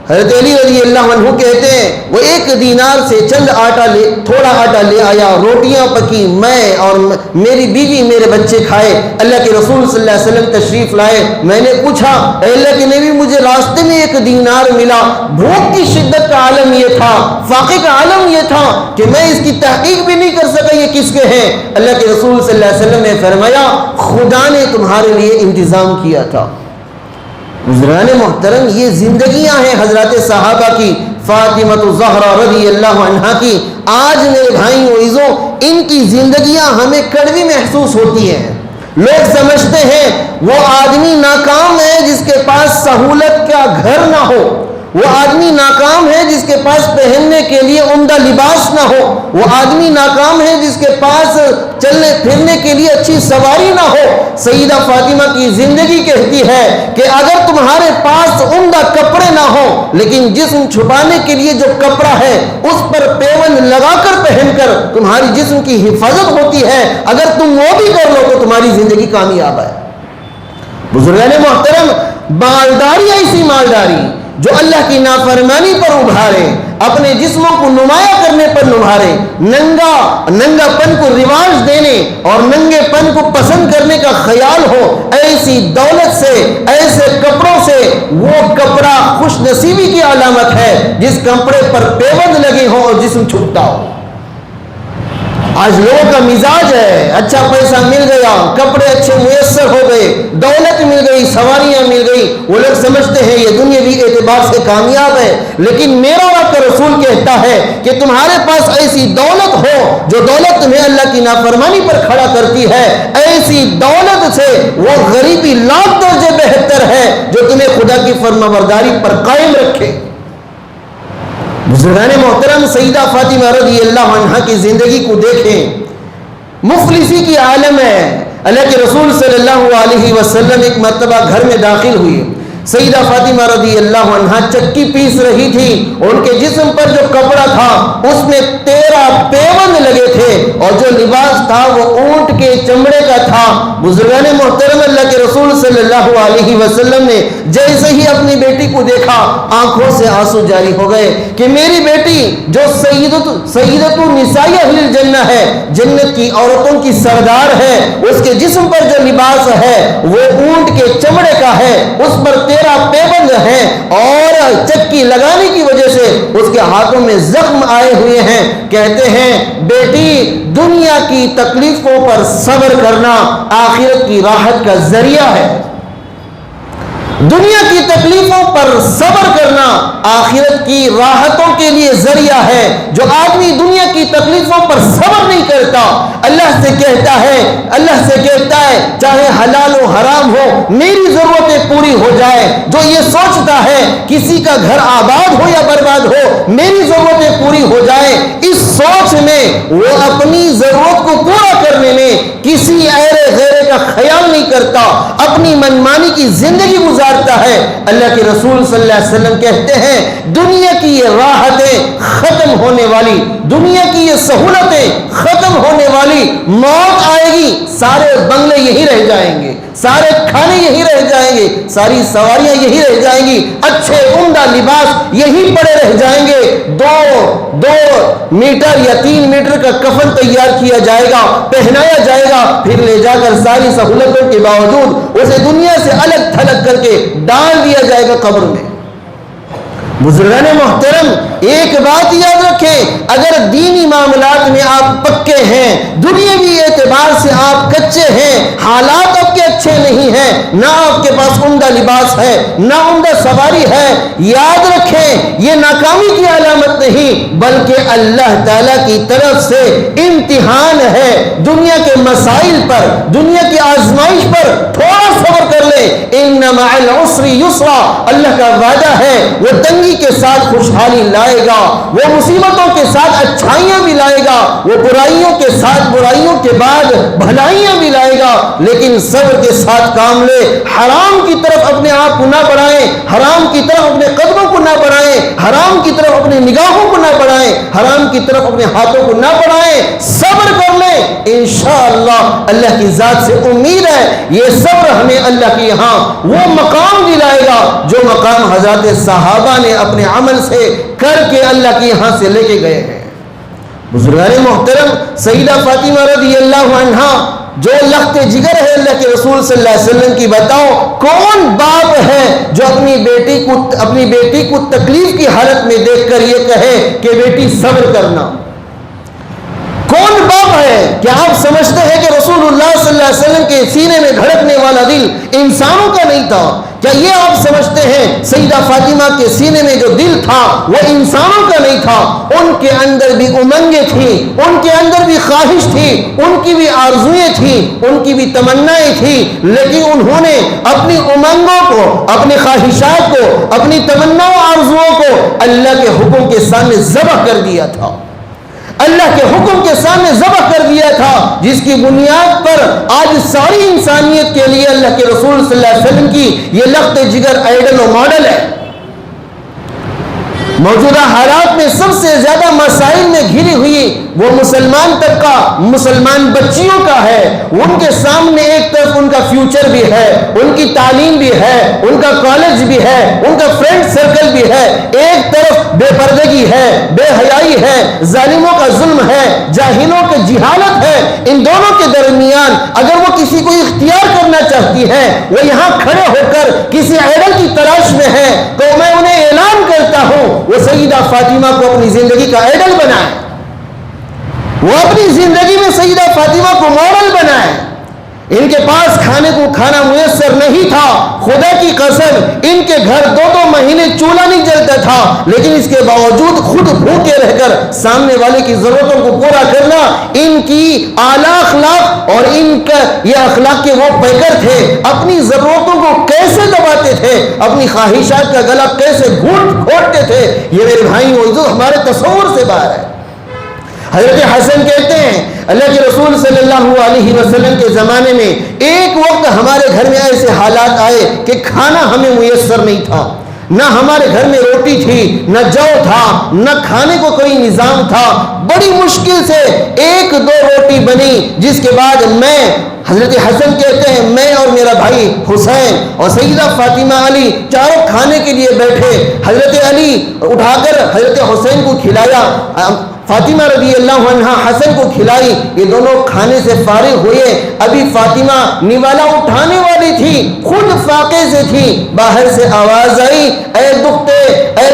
حضرت علی رضی اللہ عنہ کہتے ہیں وہ 1 دینار سے تھوڑا آٹا لے آیا، روٹیاں پکی، میں اور میری بیوی میرے بچے کھائے، اللہ کے رسول صلی اللہ علیہ وسلم تشریف لائے، میں نے پوچھا اے اللہ کے نبی مجھے راستے میں 1 دینار ملا، بھوک کی شدت کا عالم یہ تھا، فاقے کا عالم یہ تھا کہ میں اس کی تحقیق بھی نہیں کر سکا یہ کس کے ہیں، اللہ کے رسول صلی اللہ علیہ وسلم نے فرمایا خدا نے تمہارے لیے انتظام کیا تھا۔ بزرگان محترم یہ زندگیاں ہیں حضرات صحابہ کی، فاطمہ الزہرا رضی اللہ عنہا کی، آج میرے بھائیوں عزیزوں ان کی زندگیاں ہمیں کڑوی محسوس ہوتی ہیں۔ لوگ سمجھتے ہیں وہ آدمی ناکام ہے جس کے پاس سہولت کا گھر نہ ہو، وہ آدمی ناکام ہے جس کے پاس پہننے کے لیے عمدہ لباس نہ ہو، وہ آدمی ناکام ہے جس کے پاس چلنے پھرنے کے لیے اچھی سواری نہ ہو۔ سیدہ فاطمہ کی زندگی کہتی ہے کہ اگر تمہارے پاس عمدہ کپڑے نہ ہو لیکن جسم چھپانے کے لیے جو کپڑا ہے اس پر پیوند لگا کر پہن کر تمہاری جسم کی حفاظت ہوتی ہے، اگر تم وہ بھی کر لو تو تمہاری زندگی کامیاب ہے۔ بزرگان محترم مالداری ایسی مالداری جو اللہ کی نافرمانی پر ابھارے، اپنے جسموں کو نمایاں کرنے پر نبھارے، ننگا پن کو رواج دینے اور ننگے پن کو پسند کرنے کا خیال ہو، ایسی دولت سے، ایسے کپڑوں سے، وہ کپڑا خوش نصیبی کی علامت ہے جس کپڑے پر پیوند لگے ہو اور جسم چھپتا ہو۔ آج لوگوں کا مزاج ہے اچھا پیسہ مل گیا، کپڑے اچھے میسر ہو گئے، دولت مل گئی، سواریاں مل گئی، وہ لوگ سمجھتے ہیں یہ دنیاوی اعتبار سے کامیاب ہے۔ لیکن میرا رب کا رسول کہتا ہے کہ تمہارے پاس ایسی دولت ہو جو دولت تمہیں اللہ کی نافرمانی پر کھڑا کرتی ہے، ایسی دولت سے وہ غریبی لاکھ درجے بہتر ہے جو تمہیں خدا کی فرمانبرداری پر قائم رکھے۔ بزرگان محترم، سیدہ فاطمہ رضی اللہ عنہا کی زندگی کو دیکھیں، مفلسی کی عالم ہے۔ اللہ کے رسول صلی اللہ علیہ وسلم ایک مرتبہ گھر میں داخل ہوئی، سیدہ فاطمہ رضی اللہ عنہا چکی پیس رہی تھی، ان کے جسم پر جو کپڑا تھا اس میں 13 پیوند لگے تھے اور جو لباس تھا وہ اونٹ کے چمڑے کا تھا۔ بزرگان محترم، اللہ کے رسول صلی اللہ علیہ وسلم نے جیسے ہی اپنی بیٹی کو دیکھا آنکھوں سے آنسو جاری ہو گئے کہ میری بیٹی جو سیدۃ نساء اہل الجنہ ہے، جنت کی عورتوں کی سردار ہے، اس کے جسم پر جو لباس ہے وہ اونٹ کے چمڑے کا ہے، اس پر 13 پیبند ہیں اور چکی لگانے کی وجہ سے اس کے ہاتھوں میں زخم آئے ہوئے ہیں۔ کہتے ہیں بیٹی، دنیا کی تکلیفوں پر صبر کرنا آخرت کی راحت کا ذریعہ ہے۔ دنیا کی تکلیفوں پر صبر کرنا آخرت کی راحتوں کے لیے ذریعہ ہے۔ جو آدمی دنیا کی تکلیفوں پر صبر نہیں کرتا، اللہ سے کہتا ہے چاہے حلال و حرام ہو میری ضرورتیں پوری ہو جائے۔ جو یہ سوچتا ہے کسی کا گھر آباد ہو یا برباد ہو میری ضرورتیں پوری ہو جائے، اس سوچ میں وہ اپنی ضرورت کو پورا کرنے میں کسی ایرے غیرے کا خیال نہیں کرتا، اپنی منمانی کی زندگی گزارتا ہے۔ اللہ کے رسول صلی اللہ علیہ وسلم کہتے ہیں دنیا کی یہ راحتیں ختم ہونے والی، دنیا کی یہ سہولتیں ختم ہونے والی، موت آئے گی، سارے بنگلے یہی رہ جائیں گے، سارے کھانے یہی رہ جائیں گے، ساری سواریاں یہی رہ جائیں گی، اچھے عمدہ لباس یہی پڑے رہ جائیں گے۔ 2 میٹر یا 3 میٹر کا کفن تیار کیا جائے گا، پہنایا جائے گا، پھر لے جا کر ساری سہولتوں کے باوجود اسے دنیا سے الگ تھلگ کر کے ڈال دیا جائے گا قبر میں۔ بزرگان محترم، ایک بات یاد رکھیں، اگر دینی معاملات میں آپ پکے ہیں، دنیاوی اعتبار سے آپ کچے ہیں، حالات آپ کے اچھے نہیں ہیں، نہ آپ کے پاس عمدہ لباس ہے، نہ عمدہ سواری ہے، یاد رکھیں یہ ناکامی کی علامت نہیں بلکہ اللہ تعالیٰ کی طرف سے امتحان ہے۔ دنیا کے مسائل پر، دنیا کی آزمائش پر تھوڑا صبر کر لیں، ان مع العسر یسرا، اللہ کا وعدہ ہے وہ تنگی کے ساتھ خوشحالی لائے گا، وہ مصیبتوں کے ساتھ اچھائیاں بھی لائے گا، وہ برائیوں کے ساتھ برائیوں کے بعد بھلائیاں بھی لائے گا، لیکن صبر کے ساتھ کام لے۔ حرام کی طرف اپنے آپ کو نہ بڑھائیں، حرام کی طرف اپنے قدموں کو نہ بڑھائیں، حرام کی طرف اپنے نگاہوں کو نہ بڑھائیں، حرام کی طرف اپنے ہاتھوں کو نہ بڑھائیں، صبر کر لیں، انشاءاللہ اللہ کی ذات سے امید ہے یہ صبر ہمیں اللہ کے یہاں وہ مقام دلائے گا جو مقام حضرات صحابہ نے اپنے عمل سے کر کے اللہ کے یہاں سے لے کے گئے ہیں۔ بزرگان محترم، سیدہ فاطمہ رضی اللہ عنہا جو لخت جگر ہے اللہ کے رسول صلی اللہ علیہ وسلم کی، بتاؤ کون باپ ہے جو اپنی بیٹی کو تکلیف کی حالت میں دیکھ کر یہ کہے کہ بیٹی صبر کرنا؟ کون باپ ہے؟ کیا آپ سمجھتے ہیں کہ رسول اللہ صلی اللہ علیہ وسلم کے سینے میں دھڑکنے والا دل انسانوں کا نہیں تھا؟ کیا یہ آپ سمجھتے ہیں سیدہ فاطمہ کے سینے میں جو دل تھا وہ انسانوں کا نہیں تھا؟ ان کے اندر بھی امنگیں تھیں، ان کے اندر بھی خواہش تھی، ان کی بھی آرزویں تھیں، ان کی بھی تمنائیں تھیں، لیکن انہوں نے اپنی امنگوں کو، اپنی خواہشات کو، اپنی تمنا و آرزوؤں کو اللہ کے حکم کے سامنے ذبح کر دیا تھا، اللہ کے حکم کے سامنے ذبح کر دیا تھا، جس کی بنیاد پر آج ساری انسانیت کے لیے اللہ کے رسول صلی اللہ علیہ وسلم کی یہ لخت جگر آئیڈل و ماڈل ہے۔ موجودہ حالات میں سب سے زیادہ مسائل میں گھری ہوئی وہ مسلمان طبقہ، مسلمان بچیوں کا ہے۔ ان کے سامنے ایک طرف ان کا فیوچر بھی ہے، ان کی تعلیم بھی ہے، ان کا کالج بھی ہے، ان کا فرینڈ سرکل بھی ہے، ایک طرف بے پردگی ہے، بے حیائی ہے، ظالموں کا ظلم ہے، جاہلوں کی جہالت ہے۔ ان دونوں کے درمیان اگر وہ کسی کو اختیار کرنا چاہتی ہے، وہ یہاں کھڑے ہو کر کسی آئیڈل کی تلاش میں ہے، تو میں انہیں اعلان کرتا ہوں وہ سیدہ فاطمہ کو اپنی زندگی کا آئیڈل بنائے، وہ اپنی زندگی میں سیدہ فاطمہ کو ماڈل بنائے۔ ان کے پاس کھانے کو کھانا میسر نہیں تھا، خدا کی قسم ان کے گھر 2 مہینے چولہا نہیں جلتا تھا، لیکن اس کے باوجود خود بھوکے رہ کر سامنے والے کی ضرورتوں کو پورا کرنا ان کی اعلیٰ اخلاق اور ان کا یہ اخلاق کے وہ پیکر تھے۔ اپنی ضرورتوں کو کیسے دباتے تھے، اپنی خواہشات کا گلا کیسے گھونٹتے تھے، یہ میرے بھائی جو ہمارے تصور سے باہر ہے۔ حضرت حسن کہتے ہیں اللہ کے رسول صلی اللہ علیہ وسلم کے زمانے میں ایک وقت ہمارے گھر میں ایسے حالات آئے کہ کھانا ہمیں میسر نہیں تھا، نہ ہمارے گھر میں روٹی تھی، نہ جو تھا، نہ کھانے کو کوئی نظام تھا، بڑی مشکل سے 1-2 روٹی بنی، جس کے بعد میں، حضرت حسن کہتے ہیں میں اور میرا بھائی حسین اور سیدہ فاطمہ علی چاروں کھانے کے لیے بیٹھے، حضرت علی اٹھا کر حضرت حسین کو کھلایا، فاطمہ رضی اللہ عنہ حسن کو کھلائی، یہ دونوں کھانے سے فارغ ہوئے، ابھی فاطمہ نوالا اٹھانے والی تھی، خود فاقے سے تھی، باہر سے آواز آئی اے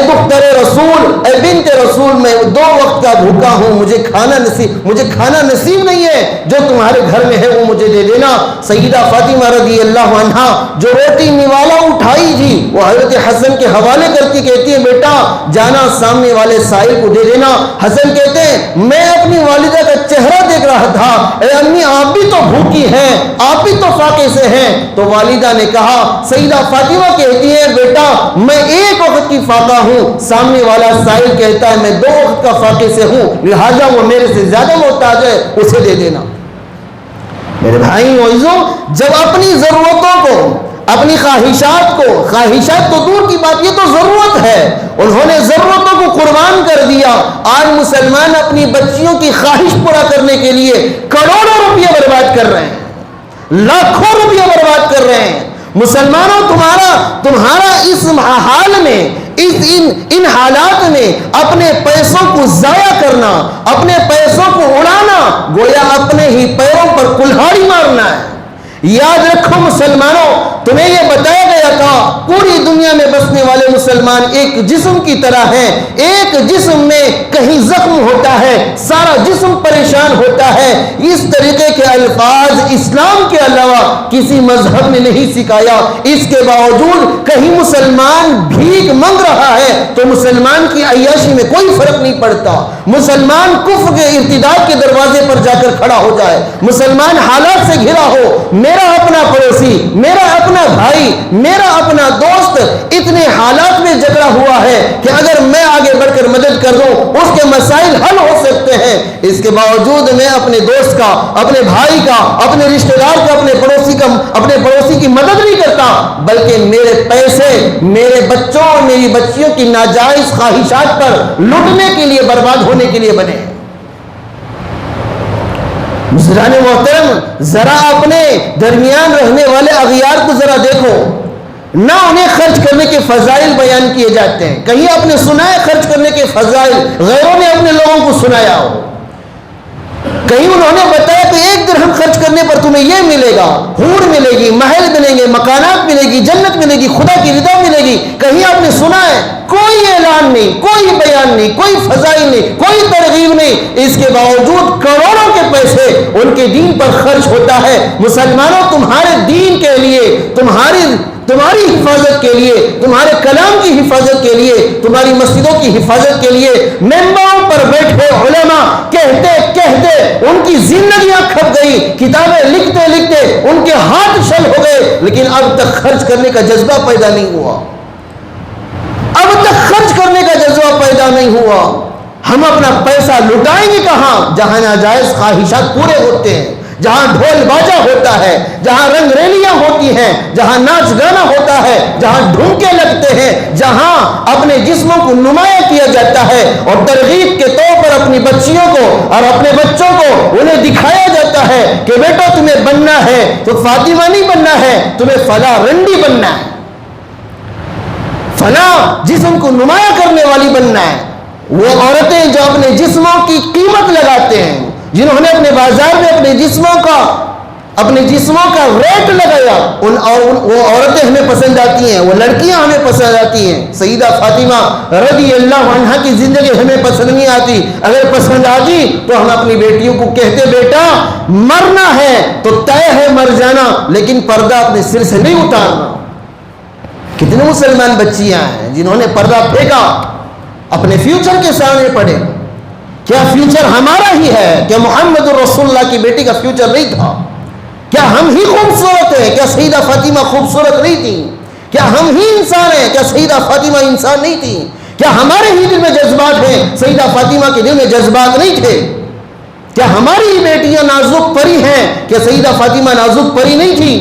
دختر رسول، اے بنت رسول، میں 2 وقت کا بھوکا ہوں، مجھے کھانا نصیب نہیں ہے، جو تمہارے گھر میں ہے وہ مجھے دے دینا۔ سیدہ فاطمہ رضی اللہ عنہا جو روٹی نوالا اٹھائی تھی وہ حضرت حسن کے حوالے کرتی کہتی ہے بیٹا جانا سامنے والے سائل کو دے دینا۔ حسن کہتے ہیں میں اپنی والدہ کا چہرہ دیکھ رہا تھا، اے امی آپ بھی تو بھوکی ہیں، آپ بھی تو فاقے سے ہیں، تو والدہ نے کہا، سیدہ فاطمہ کہتی ہے بیٹا میں 1 وقت کی فاقہ ہوں، سامنے والا سائل کہتا ہے میں 2 وقت کا فاقے سے ہوں، لہذا وہ میرے سے زیادہ محتاج ہے، اسے دے دینا۔ میرے بھائی عزیزوں، جب اپنی ضرورتوں کو، اپنی خواہشات تو دور کی بات، یہ تو ضرورت ہے، انہوں نے ضرورتوں کو قربان کر دیا۔ آج مسلمان اپنی بچیوں کی خواہش پورا کرنے کے لیے کروڑوں روپیہ برباد کر رہے ہیں، لاکھوں روپیہ برباد کر رہے ہیں۔ مسلمانوں تمہارا اس حال میں، ان حالات میں اپنے پیسوں کو ضائع کرنا، اپنے پیسوں کو اڑانا گویا اپنے ہی پیروں پر کلہاڑی مارنا ہے۔ یاد رکھو مسلمانوں، تمہیں یہ بتایا گیا تھا پوری دنیا میں بسنے والے مسلمان ایک جسم کی طرح ہیں، ایک جسم میں کہیں زخم ہوتا ہے سارا جسم پریشان ہوتا ہے۔ اس طریقے کے الفاظ اسلام کے علاوہ کسی مذہب نے نہیں سکھایا، اس کے باوجود کہیں مسلمان بھیک مانگ رہا ہے تو مسلمان کی عیاشی میں کوئی فرق نہیں پڑتا، مسلمان کفر کے ارتداد کے دروازے پر جا کر کھڑا ہو جائے، مسلمان حالات سے گھرا ہو، میرا اپنا پڑوسی، میرا اپنا بھائی، میرا اپنا دوست اتنے حالات میں جکڑا ہوا ہے کہ اگر میں آگے بڑھ کر مدد کر دوں اس کے مسائل حل ہو سکتے ہیں، اس کے باوجود میں اپنے دوست کا، اپنے بھائی کا، اپنے رشتہ دار کا، اپنے پڑوسی کی مدد نہیں کرتا، بلکہ میرے پیسے میرے بچوں اور میری بچیوں کی ناجائز خواہشات پر لوٹنے کے لیے، برباد ہونے کے لیے بنے۔ مسلمان محترم، ذرا اپنے درمیان رہنے والے اغیار کو ذرا دیکھو، نہ انہیں خرچ کرنے کے فضائل بیان کیے جاتے ہیں، کہیں آپ نے سنا ہے خرچ کرنے کے فضائل، غیروں نے اپنے لوگوں کو سنایا ہو، کہیں انہوں نے بتایا کہ 1 درہم خرچ کرنے پر تمہیں یہ ملے گا، حور ملے گی، محل ملیں گے، مکانات ملے گی، جنت ملے گی، خدا کی رضا ملے گی، کہیں آپ نے سنا ہے؟ کوئی اعلان نہیں، کوئی بیان نہیں، کوئی فضائل نہیں، کوئی ترغیب نہیں، اس کے باوجود کروڑوں کے پیسے ان کے دین پر خرچ ہوتا ہے۔ مسلمانوں، تمہارے دین کے لیے، تمہاری حفاظت کے لیے، تمہارے کلام کی حفاظت کے لیے، تمہاری مسجدوں کی حفاظت کے لیے ممبروں پر بیٹھے علماء کہتے ان کی زندگیاں کھپ گئی، کتابیں لکھتے لکھتے ان کے ہاتھ شل ہو گئے، لیکن اب تک خرچ کرنے کا جذبہ پیدا نہیں ہوا، اب تک خرچ کرنے کا جذبہ پیدا نہیں ہوا۔ ہم اپنا پیسہ لٹائیں گے کہاں؟ جہاں ناجائز خواہشات پورے ہوتے ہیں، جہاں ڈھول باجا ہوتا ہے، جہاں رنگ ریلیاں ہوتی ہیں، جہاں ناچ گانا ہوتا ہے، جہاں ڈھونکے لگتے ہیں، جہاں اپنے جسموں کو نمایاں کیا ہے اور ترغیب کے طور پر اپنی بچیوں کو اور اپنے بچوں کو انہیں دکھایا جاتا ہے کہ بیٹا تمہیں بننا ہے تو فاطمہ نہیں بننا ہے، تمہیں فلاں رنڈی بننا ہے، فلاں جسم کو نمایاں کرنے والی بننا ہے۔ وہ عورتیں جو اپنے جسموں کی قیمت لگاتے ہیں، جنہوں نے اپنے بازار میں اپنے جسموں کا ریٹ لگایا، وہ عورتیں ہمیں پسند آتی ہیں، وہ لڑکیاں ہمیں پسند آتی ہیں۔ سیدہ فاطمہ رضی اللہ عنہا کی زندگی ہمیں پسند نہیں آتی، اگر پسند آتی تو ہم اپنی بیٹیوں کو کہتے بیٹا مرنا ہے تو طے ہے مر جانا، لیکن پردہ اپنے سر سے نہیں اتارنا۔ کتنے مسلمان بچیاں ہیں جنہوں نے پردہ پھینکا، اپنے فیوچر کے سامنے پڑے۔ کیا فیوچر ہمارا ہی ہے؟ کیا محمد رسول اللہ کی بیٹی کا فیوچر نہیں تھا؟ کیا ہم ہی خوبصورت ہیں؟ کیا سیدہ فاطمہ خوبصورت نہیں تھی؟ کیا ہم ہی انسان ہیں؟ کیا سیدہ فاطمہ انسان نہیں تھی؟ کیا ہمارے ہی دل میں جذبات ہیں؟ سیدہ فاطمہ کے دل میں جذبات نہیں تھے؟ کیا ہماری ہی بیٹیاں نازک پری ہیں؟ کیا سیدہ فاطمہ نازک پری نہیں تھی؟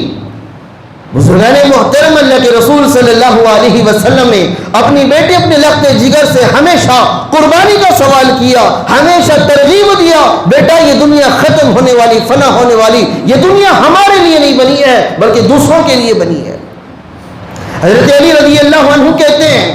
بزرگان محترم، اللہ کے رسول صلی اللہ علیہ وسلم نے اپنی بیٹی اپنے لخت جگر سے ہمیشہ قربانی کا سوال کیا، ہمیشہ ترغیب دیا، بیٹا یہ دنیا ختم ہونے والی، فنا ہونے والی، یہ دنیا ہمارے لیے نہیں بنی ہے بلکہ دوسروں کے لیے بنی ہے۔ حضرت علی رضی اللہ عنہ کہتے ہیں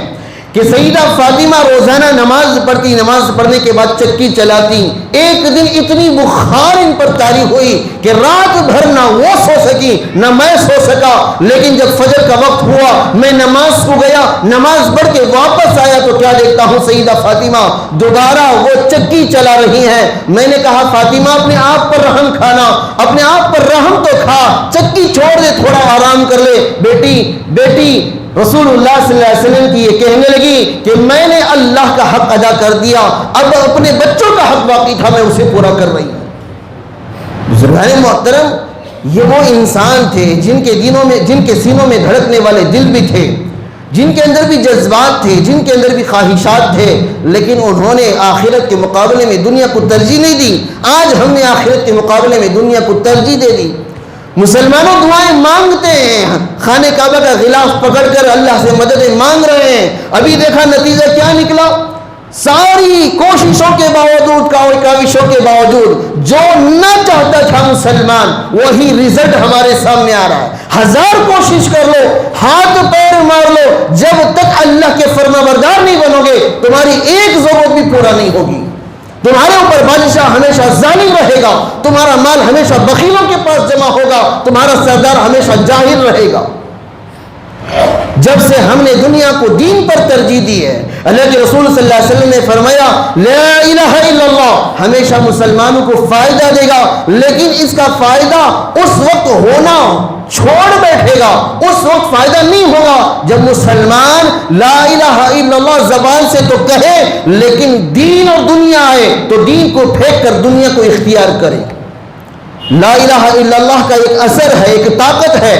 کہ سیدہ فاطمہ روزانہ نماز پڑھتی، نماز پڑھنے کے بعد چکی چلاتی۔ ایک دن اتنی بخار ان پر طاری ہوئی کہ رات بھر نہ وہ سو سکی نہ میں سو سکا، لیکن جب فجر کا وقت ہوا میں نماز کو گیا، نماز پڑھ کے واپس آیا تو کیا دیکھتا ہوں سیدہ فاطمہ دوبارہ وہ چکی چلا رہی ہیں۔ میں نے کہا فاطمہ اپنے آپ پر رحم کھانا، اپنے آپ پر رحم تو کھا، چکی چھوڑ دے، تھوڑا آرام کر لے۔ بیٹی رسول اللہ صلی اللہ علیہ وسلم کی یہ کہنے لگی کہ میں نے اللہ کا حق ادا کر دیا، اب اپنے بچوں کا حق باقی تھا، میں اسے پورا کر رہی ہوں۔ بزرگان محترم، یہ وہ انسان تھے جن کے سینوں میں دھڑکنے والے دل بھی تھے، جن کے اندر بھی جذبات تھے، جن کے اندر بھی خواہشات تھے، لیکن انہوں نے آخرت کے مقابلے میں دنیا کو ترجیح نہیں دی۔ آج ہم نے آخرت کے مقابلے میں دنیا کو ترجیح دے دی۔ مسلمانوں دعائیں مانگتے ہیں، خانہ کعبہ کا غلاف پکڑ کر اللہ سے مددیں مانگ رہے ہیں، ابھی دیکھا نتیجہ کیا نکلا؟ ساری کوششوں کے باوجود، کاوشوں کے باوجود جو نہ چاہتا تھا مسلمان وہی رزلٹ ہمارے سامنے آ رہا ہے۔ ہزار کوشش کر لو، ہاتھ پیر مار لو، جب تک اللہ کے فرمانبردار نہیں بنو گے تمہاری ایک ضرورت بھی پورا نہیں ہوگی۔ تمہارے اوپر بادشاہ ہمیشہ ظالم رہے گا، تمہارا مال ہمیشہ بخیلوں کے پاس جمع ہوگا، تمہارا سردار ہمیشہ جاہل رہے گا۔ جب سے ہم نے دنیا کو دین پر ترجیح دی ہے، اللہ کے رسول صلی اللہ علیہ وسلم نے فرمایا لا الہ الا اللہ ہمیشہ مسلمانوں کو فائدہ دے گا، لیکن اس کا فائدہ اس وقت ہونا چھوڑ بیٹھے گا، اس وقت فائدہ نہیں ہوگا جب مسلمان لا الہ الا اللہ زبان سے تو کہے لیکن دین اور دنیا آئے تو دین کو پھینک کر دنیا کو اختیار کرے۔ لا الہ الا اللہ کا ایک اثر ہے، ایک طاقت ہے۔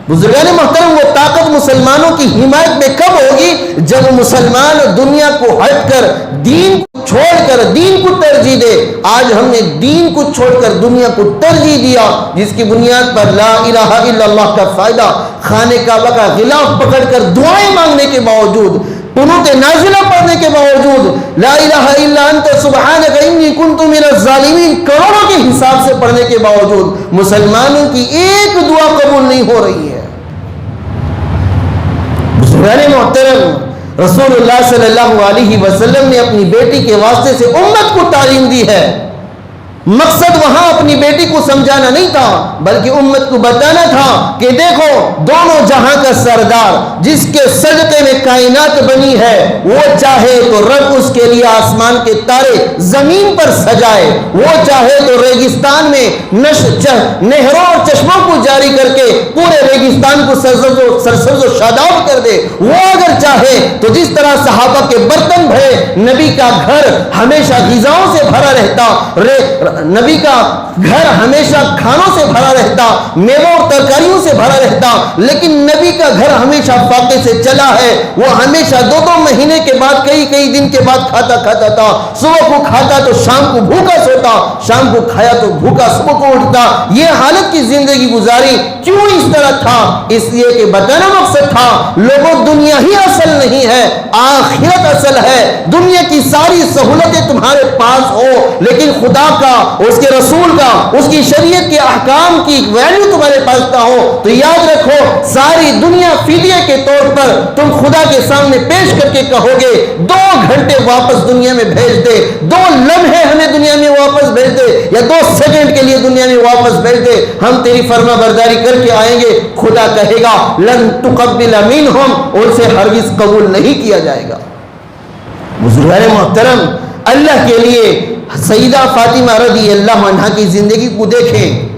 بزرگان محترم، وہ طاقت مسلمانوں کی حمایت میں کب ہوگی؟ جب مسلمان دنیا کو ہٹ کر دین چھوڑ کر دین کو ترجیح دے۔ آج ہم نے دین کو چھوڑ کر دنیا کو ترجیح دیا، جس کی بنیاد پر لا الہ الا اللہ کا فائدہ، خانہ کعبہ کا غلاف پکڑ کر دعائیں مانگنے کے باوجود، قنوت نازلہ پڑھنے کے باوجود، لا الہ الا انت سبحانک انی کنت من الظالمین کروڑوں کے حساب سے پڑھنے کے باوجود مسلمانوں کی ایک دعا قبول نہیں ہو رہی ہے۔ بزرگان محترم، رسول اللہ صلی اللہ علیہ وسلم نے اپنی بیٹی کے واسطے سے امت کو تعلیم دی ہے۔ مقصد وہاں اپنی بیٹی کو سمجھانا نہیں تھا بلکہ امت کو بتانا تھا کہ دیکھو دونوں جہاں کا سردار جس کے صدقے میں کائنات بنی ہے، وہ چاہے تو رب اس کے لیے آسمان کے تارے زمین پر سجائے، وہ چاہے تو ریگستان میں نہروں اور چشموں کو جاری کر کے پورے ریگستان کو سرسبز و شاداب کر دے، وہ اگر چاہے تو جس طرح صحابہ کے برتن بھرے، نبی کا گھر ہمیشہ غذاؤں سے بھرا رہتا، نبی کا گھر ہمیشہ کھانوں سے بھرا رہتا، میووں اور ترکاریوں سے بھرا رہتا، لیکن نبی کا گھر ہمیشہ فاقے سے چلا ہے۔ وہ ہمیشہ دو مہینے کے بعد کئی دن کے بعد کھاتا تھا، صبح کو کھاتا تو شام کو بھوکا سوتا، شام کو کھایا تو بھوکا صبح کو اٹھتا۔ یہ حالت کی زندگی گزاری۔ کیوں اس طرح تھا؟ اس لیے کہ بتانا مقصد تھا لوگوں دنیا ہی اصل نہیں ہے، آخرت اصل ہے. دنیا کی ساری سہولتیں تمہارے پاس ہو لیکن خدا کا، اس کے رسول کا، اس کی شریعت کے احکام کی ویلیو تمہارے پاس نہ ہو تو یاد رکھو ساری دنیا فدیے کے طور پر تم خدا کے سامنے پیش کر کے کہو گے 2 گھنٹے واپس دنیا میں بھیج دے، 2 لمحے ہمیں دنیا میں واپس بھیج دے، یا 2 سیکنڈ کے لیے دنیا میں واپس بھیج دے، ہم تیری فرما برداری کر کے آئیں گے. خدا کہے گا لن تقبل منہم، ان سے ہرگز قبول نہیں کیا جائے گا. بزرگان محترم، اللہ کے لیے سیدہ فاطمہ رضی اللہ عنہا کی زندگی کو دیکھیں.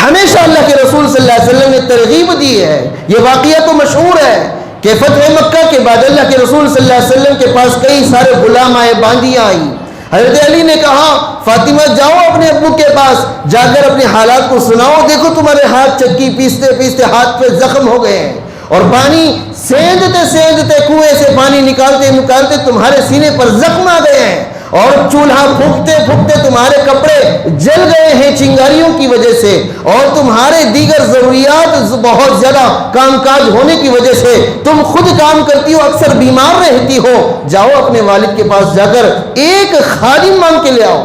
ہمیشہ اللہ کے رسول صلی اللہ علیہ وسلم نے ترغیب دی ہے. یہ واقعہ تو مشہور ہے کہ فتح مکہ کے بعد اللہ کے رسول صلی اللہ علیہ وسلم کے پاس کئی سارے غلام آئے، باندیاں آئی. حضرت علی نے کہا فاطمہ جاؤ اپنے ابو کے پاس، جا کر اپنے حالات کو سناؤ، دیکھو تمہارے ہاتھ چکی پیستے پیستے ہاتھ پہ زخم ہو گئے ہیں، اور پانی سیندتے سیندتے کنویں سے پانی نکالتے نکالتے تمہارے سینے پر زخم آ گئے ہیں، اور چولہا پھونکتے پھونکتے تمہارے کپڑے جل گئے ہیں چنگاریوں کی وجہ سے، اور تمہارے دیگر ضروریات بہت زیادہ کام کاج ہونے کی وجہ سے تم خود کام کرتی ہو، اکثر بیمار رہتی ہو. جاؤ اپنے والد کے پاس جا کر ایک خادم مانگ کے لے آؤ.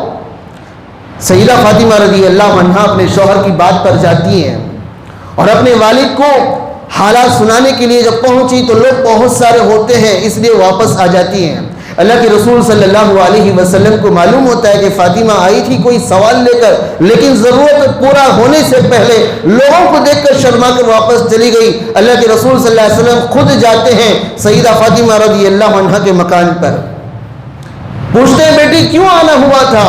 سیدہ فاطمہ رضی اللہ عنہا اپنے شوہر کی بات پر جاتی ہیں اور اپنے والد کو حالات سنانے کے لیے جب پہنچی تو لوگ بہت سارے ہوتے ہیں اس لیے واپس آ جاتی ہیں. اللہ کے رسول صلی اللہ علیہ وسلم کو معلوم ہوتا ہے کہ فاطمہ آئی تھی کوئی سوال لے کر، لیکن ضرورت پورا ہونے سے پہلے لوگوں کو دیکھ کر شرما کر واپس چلی گئی. اللہ کے رسول صلی اللہ علیہ وسلم خود جاتے ہیں سیدہ فاطمہ رضی اللہ عنہا کے مکان پر. پوچھتے ہیں بیٹی کیوں آنا ہوا تھا؟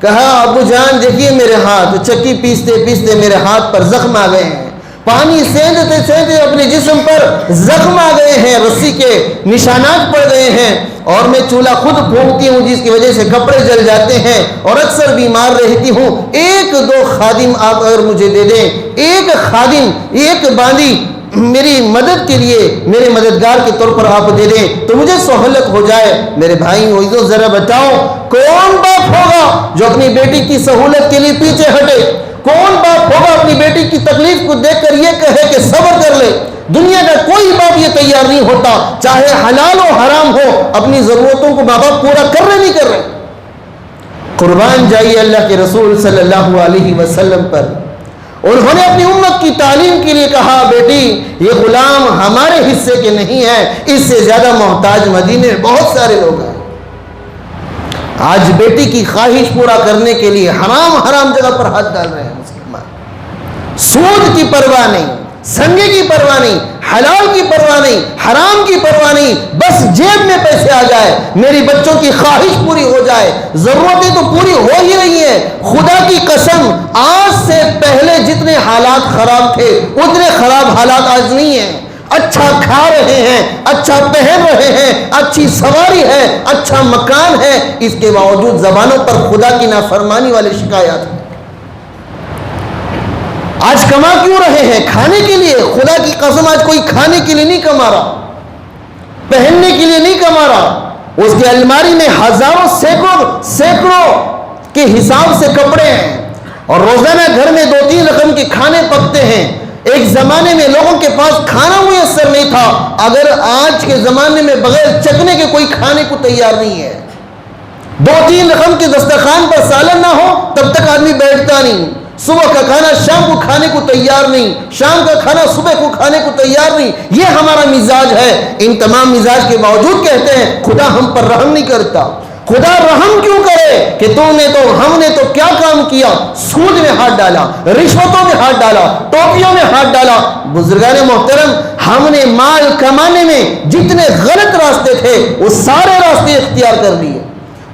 کہا ابو جان دیکھیے میرے ہاتھ چکی پیستے پیستے میرے ہاتھ پر زخم آ گئے ہیں، پانی سیندتے سیندتے اپنے جسم پر زخم آ گئے ہیں، رسی کے نشانات پڑ گئے ہیں، اور میں چولہا خود پھونکتی ہوں جس کی وجہ سے کپڑے جل جاتے ہیں، اور اکثر بیمار رہتی ہوں. 1-2 خادم آپ اگر مجھے دے دیں، ایک خادم ایک باندی میری مدد کے لیے میرے مددگار کے طور پر آپ دے دیں تو مجھے سہولت ہو جائے. میرے بھائی ہوئیو ذرا بتاؤ کون باپ ہوگا جو اپنی بیٹی کی سہولت کے لیے پیچھے ہٹے؟ کون باپ ہوگا اپنی بیٹی کی تکلیف کو دیکھ کر یہ کہے کہ صبر کر لے؟ دنیا کا کوئی باپ یہ تیار نہیں ہوتا، چاہے حلال ہو حرام ہو، اپنی ضرورتوں کو ماں باپ پورا کر رہے نہیں کر رہے. قربان جائیے اللہ کے رسول صلی اللہ علیہ وسلم پر. انہوں نے اپنی امت کی تعلیم کے لیے کہا بیٹی یہ غلام ہمارے حصے کے نہیں ہیں، اس سے زیادہ محتاج مدینے میں بہت سارے لوگ ہیں. آج بیٹی کی خواہش پورا کرنے کے لیے حرام جگہ پر ہاتھ ڈال رہے ہیں مسلمان. سود کی پرواہ نہیں، سنگے کی پرواہ نہیں، حلال کی پرواہ نہیں، حرام کی پرواہ نہیں، بس جیب میں پیسے آ جائے، میری بچوں کی خواہش پوری ہو جائے. ضرورتیں تو پوری ہو ہی رہی ہیں. خدا کی قسم آج سے پہلے جتنے حالات خراب تھے اتنے خراب حالات آج نہیں ہیں. اچھا کھا رہے ہیں، اچھا پہن رہے ہیں، اچھی سواری ہے، اچھا مکان ہے، اس کے باوجود زبانوں پر خدا کی نافرمانی والے شکایات ہیں. آج کما کیوں رہے ہیں؟ کھانے کے لیے. خدا کی قسم آج کوئی کھانے کے لیے نہیں کما رہا، پہننے کے لیے نہیں کما رہا. اس کی الماری میں ہزاروں سینکڑوں کے حساب سے کپڑے ہیں، اور روزانہ گھر میں 2-3 رقم کے کھانے پکتے ہیں. ایک زمانے میں لوگوں کے پاس کھانا میسر نہیں تھا، اگر آج کے زمانے میں بغیر چکنے کے کوئی کھانے کو تیار نہیں ہے. 2-3 رقم کے دسترخوان پر سالن نہ ہو تب تک آدمی بیٹھتا نہیں. صبح کا کھانا شام کو کھانے کو تیار نہیں، شام کا کھانا صبح کو کھانے کو تیار نہیں. یہ ہمارا مزاج ہے. ان تمام مزاج کے باوجود کہتے ہیں خدا ہم پر رحم نہیں کرتا. خدا رحم کیوں کرے کہ ہم نے تو کیا کام کیا؟ سود میں ہاتھ ڈالا، رشوتوں میں ہاتھ ڈالا، ٹوپیوں میں ہاتھ ڈالا. بزرگان محترم ہم نے مال کمانے میں جتنے غلط راستے تھے وہ سارے راستے اختیار کر لیے.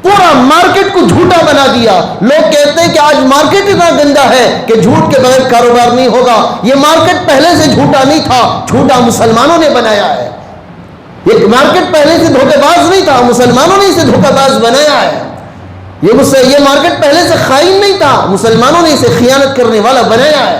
پورا مارکیٹ کو جھوٹا بنا دیا. لوگ کہتے ہیں کہ آج مارکیٹ اتنا گندا ہے کہ جھوٹ کے بغیر کاروبار نہیں ہوگا. یہ مارکیٹ پہلے سے جھوٹا نہیں تھا، جھوٹا مسلمانوں نے بنایا ہے. یہ مارکیٹ پہلے سے دھوکے باز نہیں تھا، مسلمانوں نے اسے دھوکہ باز بنایا ہے. یہ مارکیٹ پہلے سے خائن نہیں تھا، مسلمانوں نے اسے خیانت کرنے والا بنایا ہے.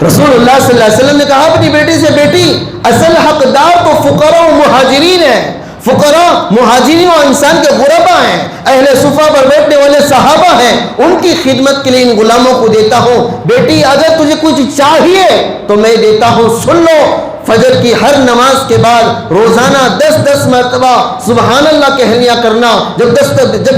رسول اللہ صلی اللہ علیہ وسلم نے کہا اپنی بیٹی سے بیٹی اصل حقدار تو فقراء و مہاجرین ہیں. فقراء مہاجرین و انسان کے غربا ہیں، اہل صفہ پر بیٹھنے والے صحابہ ہیں، ان کی خدمت کے لیے ان غلاموں کو دیتا ہوں. بیٹی اگر تجھے کچھ چاہیے تو میں دیتا ہوں، سن لو. فجر کی ہر نماز کے بعد روزانہ 10 مرتبہ سبحان اللہ کہہ لیا کرنا. جب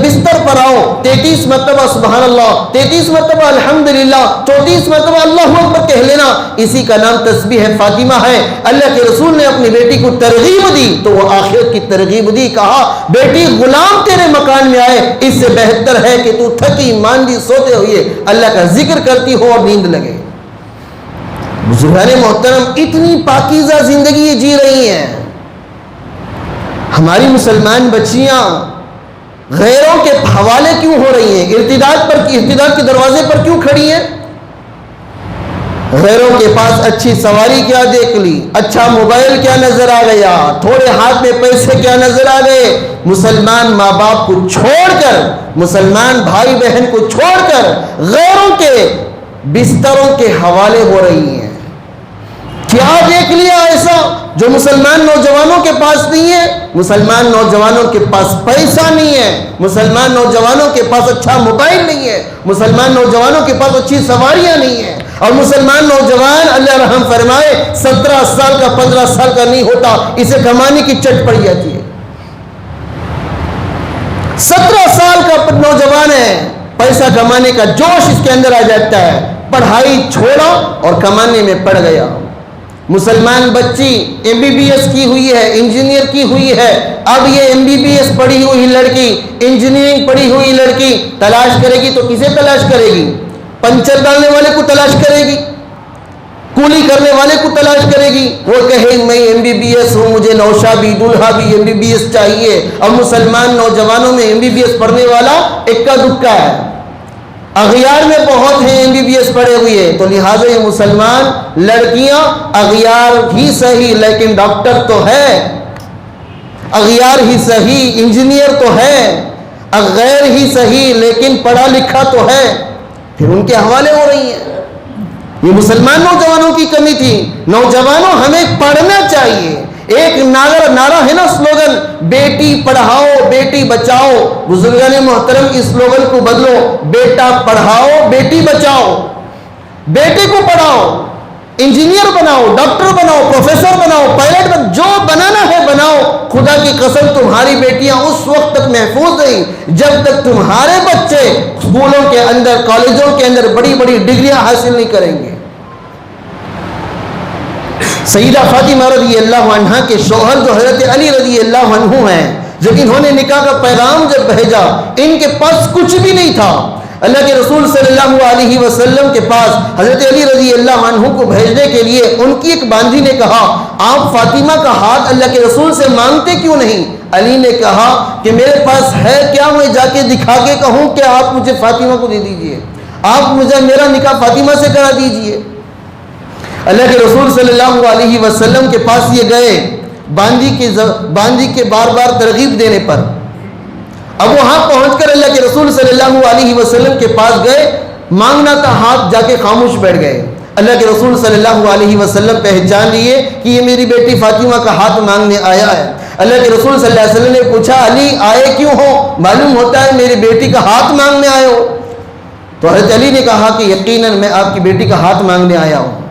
بستر پر آؤ 33 مرتبہ سبحان اللہ، 33 مرتبہ الحمدللہ، 34 مرتبہ اللہ اکبر کہہ لینا. اسی کا نام تسبیح فاطمہ ہے. اللہ کے رسول نے اپنی بیٹی کو ترغیب دی تو وہ آخرت کی ترغیب دی. کہا بیٹی غلام تیرے مکان میں آئے، اس سے بہتر ہے کہ تو تھکی ماندی سوتے ہوئے اللہ کا ذکر کرتی ہو اور نیند لگے. بزرگان محترم اتنی پاکیزہ زندگی جی رہی ہیں. ہماری مسلمان بچیاں غیروں کے حوالے کیوں ہو رہی ہیں؟ ارتداد کے دروازے پر کیوں کھڑی ہیں؟ غیروں کے پاس اچھی سواری کیا دیکھ لی، اچھا موبائل کیا نظر آ گیا، تھوڑے ہاتھ میں پیسے کیا نظر آ گئے. مسلمان ماں باپ کو چھوڑ کر، مسلمان بھائی بہن کو چھوڑ کر غیروں کے بستروں کے حوالے ہو رہی ہیں. کیا دیکھ لیا ایسا جو مسلمان نوجوانوں کے پاس نہیں ہے؟ مسلمان نوجوانوں کے پاس پیسہ نہیں ہے، مسلمان نوجوانوں کے پاس اچھا موبائل نہیں ہے، مسلمان نوجوانوں کے پاس اچھی سواریاں نہیں ہیں. اور مسلمان نوجوان اللہ رحم فرمائے 17 سال کا 15 سال کا نہیں ہوتا، اسے کمانے کی چٹ پڑ جاتی ہے. 17 سال کا نوجوان ہے، پیسہ کمانے کا جوش اس کے اندر آ جاتا ہے، پڑھائی چھوڑا اور کمانے میں پڑ گیا. مسلمان بچی MBBS کی ہوئی ہے، انجینئر کی ہوئی ہے. اب یہ MBBS پڑھی ہوئی لڑکی، انجینئرنگ پڑھی ہوئی لڑکی تلاش کرے گی تو کسے تلاش کرے گی؟ پنچر ڈالنے والے کو تلاش کرے گی، کولی کرنے والے کو تلاش کرے گی. وہ کہے میں MBBS ہوں، مجھے نوشا بھی دولہا بھی MBBS چاہیے. اور مسلمان نوجوانوں میں MBBS پڑھنے والا اکا دکا ہے. اغیار میں بہت ہیں MBBS پڑھے ہوئے، تو لہٰذا یہ مسلمان لڑکیاں اغیار ہی صحیح لیکن ڈاکٹر تو ہے، اغیار ہی صحیح انجینئر تو ہے، غیر ہی صحیح لیکن پڑھا لکھا تو ہے، پھر ان کے حوالے ہو رہی ہیں. یہ مسلمان نوجوانوں کی کمی تھی. نوجوانوں ہمیں پڑھنا چاہیے. ایک نعرہ ہے نا سلوگن، بیٹی پڑھاؤ بیٹی بچاؤ. بزرگان محترم اس سلوگن کو بدلو، بیٹا پڑھاؤ بیٹی بچاؤ. بیٹے کو پڑھاؤ، انجینئر بناؤ، ڈاکٹر بناؤ، پروفیسر بناؤ، پائلٹ بناؤ، جو بنانا ہے بناؤ. خدا کی قسم تمہاری بیٹیاں اس وقت تک محفوظ رہیں جب تک تمہارے بچے اسکولوں کے اندر کالجوں کے اندر بڑی بڑی ڈگریاں حاصل نہیں کریں گے. سیدہ فاطمہ رضی اللہ عنہ کے شوہر جو حضرت علی رضی اللہ عنہ ہیں، جب انہوں نے نکاح کا پیغام جب بھیجا، ان کے پاس کچھ بھی نہیں تھا. اللہ کے رسول صلی اللہ علیہ وسلم کے پاس حضرت علی رضی اللہ عنہ کو بھیجنے کے لیے ان کی ایک باندھی نے کہا آپ فاطمہ کا ہاتھ اللہ کے رسول سے مانگتے کیوں نہیں؟ علی نے کہا کہ میرے پاس ہے کیا، میں جا کے دکھا کے کہوں کہ آپ مجھے فاطمہ کو دے دیجئے، آپ مجھے میرا نکاح فاطمہ سے کرا دیجئے. اللہ کے رسول صلی اللہ علیہ وسلم کے پاس یہ گئے باندھی کے بار بار ترغیب دینے پر. اب وہاں پہنچ کر اللہ کے رسول صلی اللہ علیہ وسلم کے پاس گئے، مانگنا تھا، ہاتھ جا کے خاموش بیٹھ گئے. اللہ کے رسول صلی اللہ علیہ وسلم پہچان لیے کہ یہ میری بیٹی فاطمہ کا ہاتھ مانگنے آیا ہے. اللہ کے رسول صلی اللہ علیہ وسلم نے پوچھا علی آئے کیوں ہو؟ معلوم ہوتا ہے میری بیٹی کا ہاتھ مانگنے آئے ہو. تو حضرت علی نے کہا کہ یقیناً میں آپ کی بیٹی کا ہاتھ مانگنے آیا ہوں.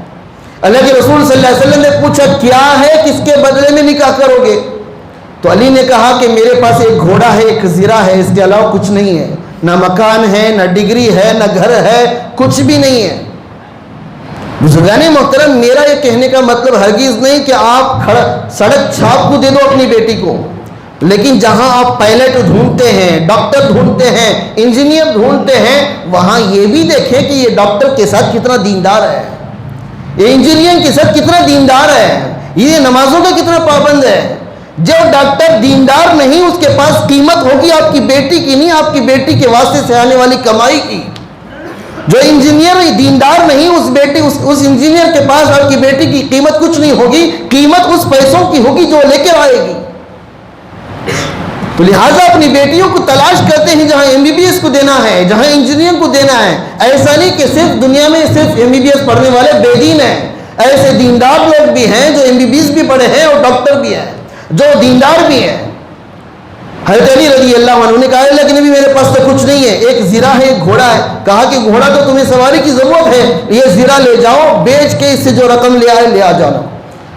اللہ کے رسول صلی اللہ علیہ وسلم نے پوچھا کیا ہے، کس کے بدلے میں نکاح کرو گے؟ تو علی نے کہا کہ میرے پاس ایک گھوڑا ہے، ایک زرہ ہے، اس کے علاوہ کچھ نہیں ہے. نہ مکان ہے، نہ ڈگری ہے، نہ گھر ہے، کچھ بھی نہیں ہے. بزرگان محترم میرا یہ کہنے کا مطلب ہرگز نہیں کہ آپ سڑک چھاپ کو دے دو اپنی بیٹی کو، لیکن جہاں آپ پائلٹ ڈھونڈتے ہیں، ڈاکٹر ڈھونڈتے ہیں، انجینئر ڈھونڈتے ہیں، وہاں یہ بھی دیکھیں کہ یہ ڈاکٹر کے ساتھ کتنا دیندار ہے، یہ انجینئر کے ساتھ کتنا دیندار ہے، یہ نمازوں کا کتنا پابند ہے. جو ڈاکٹر دیندار نہیں اس کے پاس قیمت ہوگی آپ کی بیٹی کی نہیں، آپ کی بیٹی کے واسطے سے آنے والی کمائی کی. جو انجینئر دیندار نہیں اس انجینئر کے پاس آپ کی بیٹی کی قیمت کچھ نہیں ہوگی، قیمت اس پیسوں کی ہوگی جو لے کر آئے گی. تو لہٰذا اپنی بیٹیوں کو تلاش کرتے ہیں جہاں MBBS کو دینا ہے، جہاں انجینئر کو دینا ہے. ایسا نہیں کہ صرف دنیا میں صرف MBBS پڑھنے والے بے دین ہیں، ایسے دیندار لوگ بھی ہیں جو MBBS بھی پڑھے ہیں اور ڈاکٹر بھی ہیں، جو دیندار بھی ہیں. حضرت علی رضی اللہ عنہ نے کہا اللہ کے نبی میرے پاس تو کچھ نہیں ہے، ایک زرہ ہے، ایک گھوڑا ہے. کہا کہ گھوڑا تو تمہیں سواری کی ضرورت ہے، یہ زرہ لے جاؤ، بیچ کے اس سے جو رقم لے آئے لے آ جانا.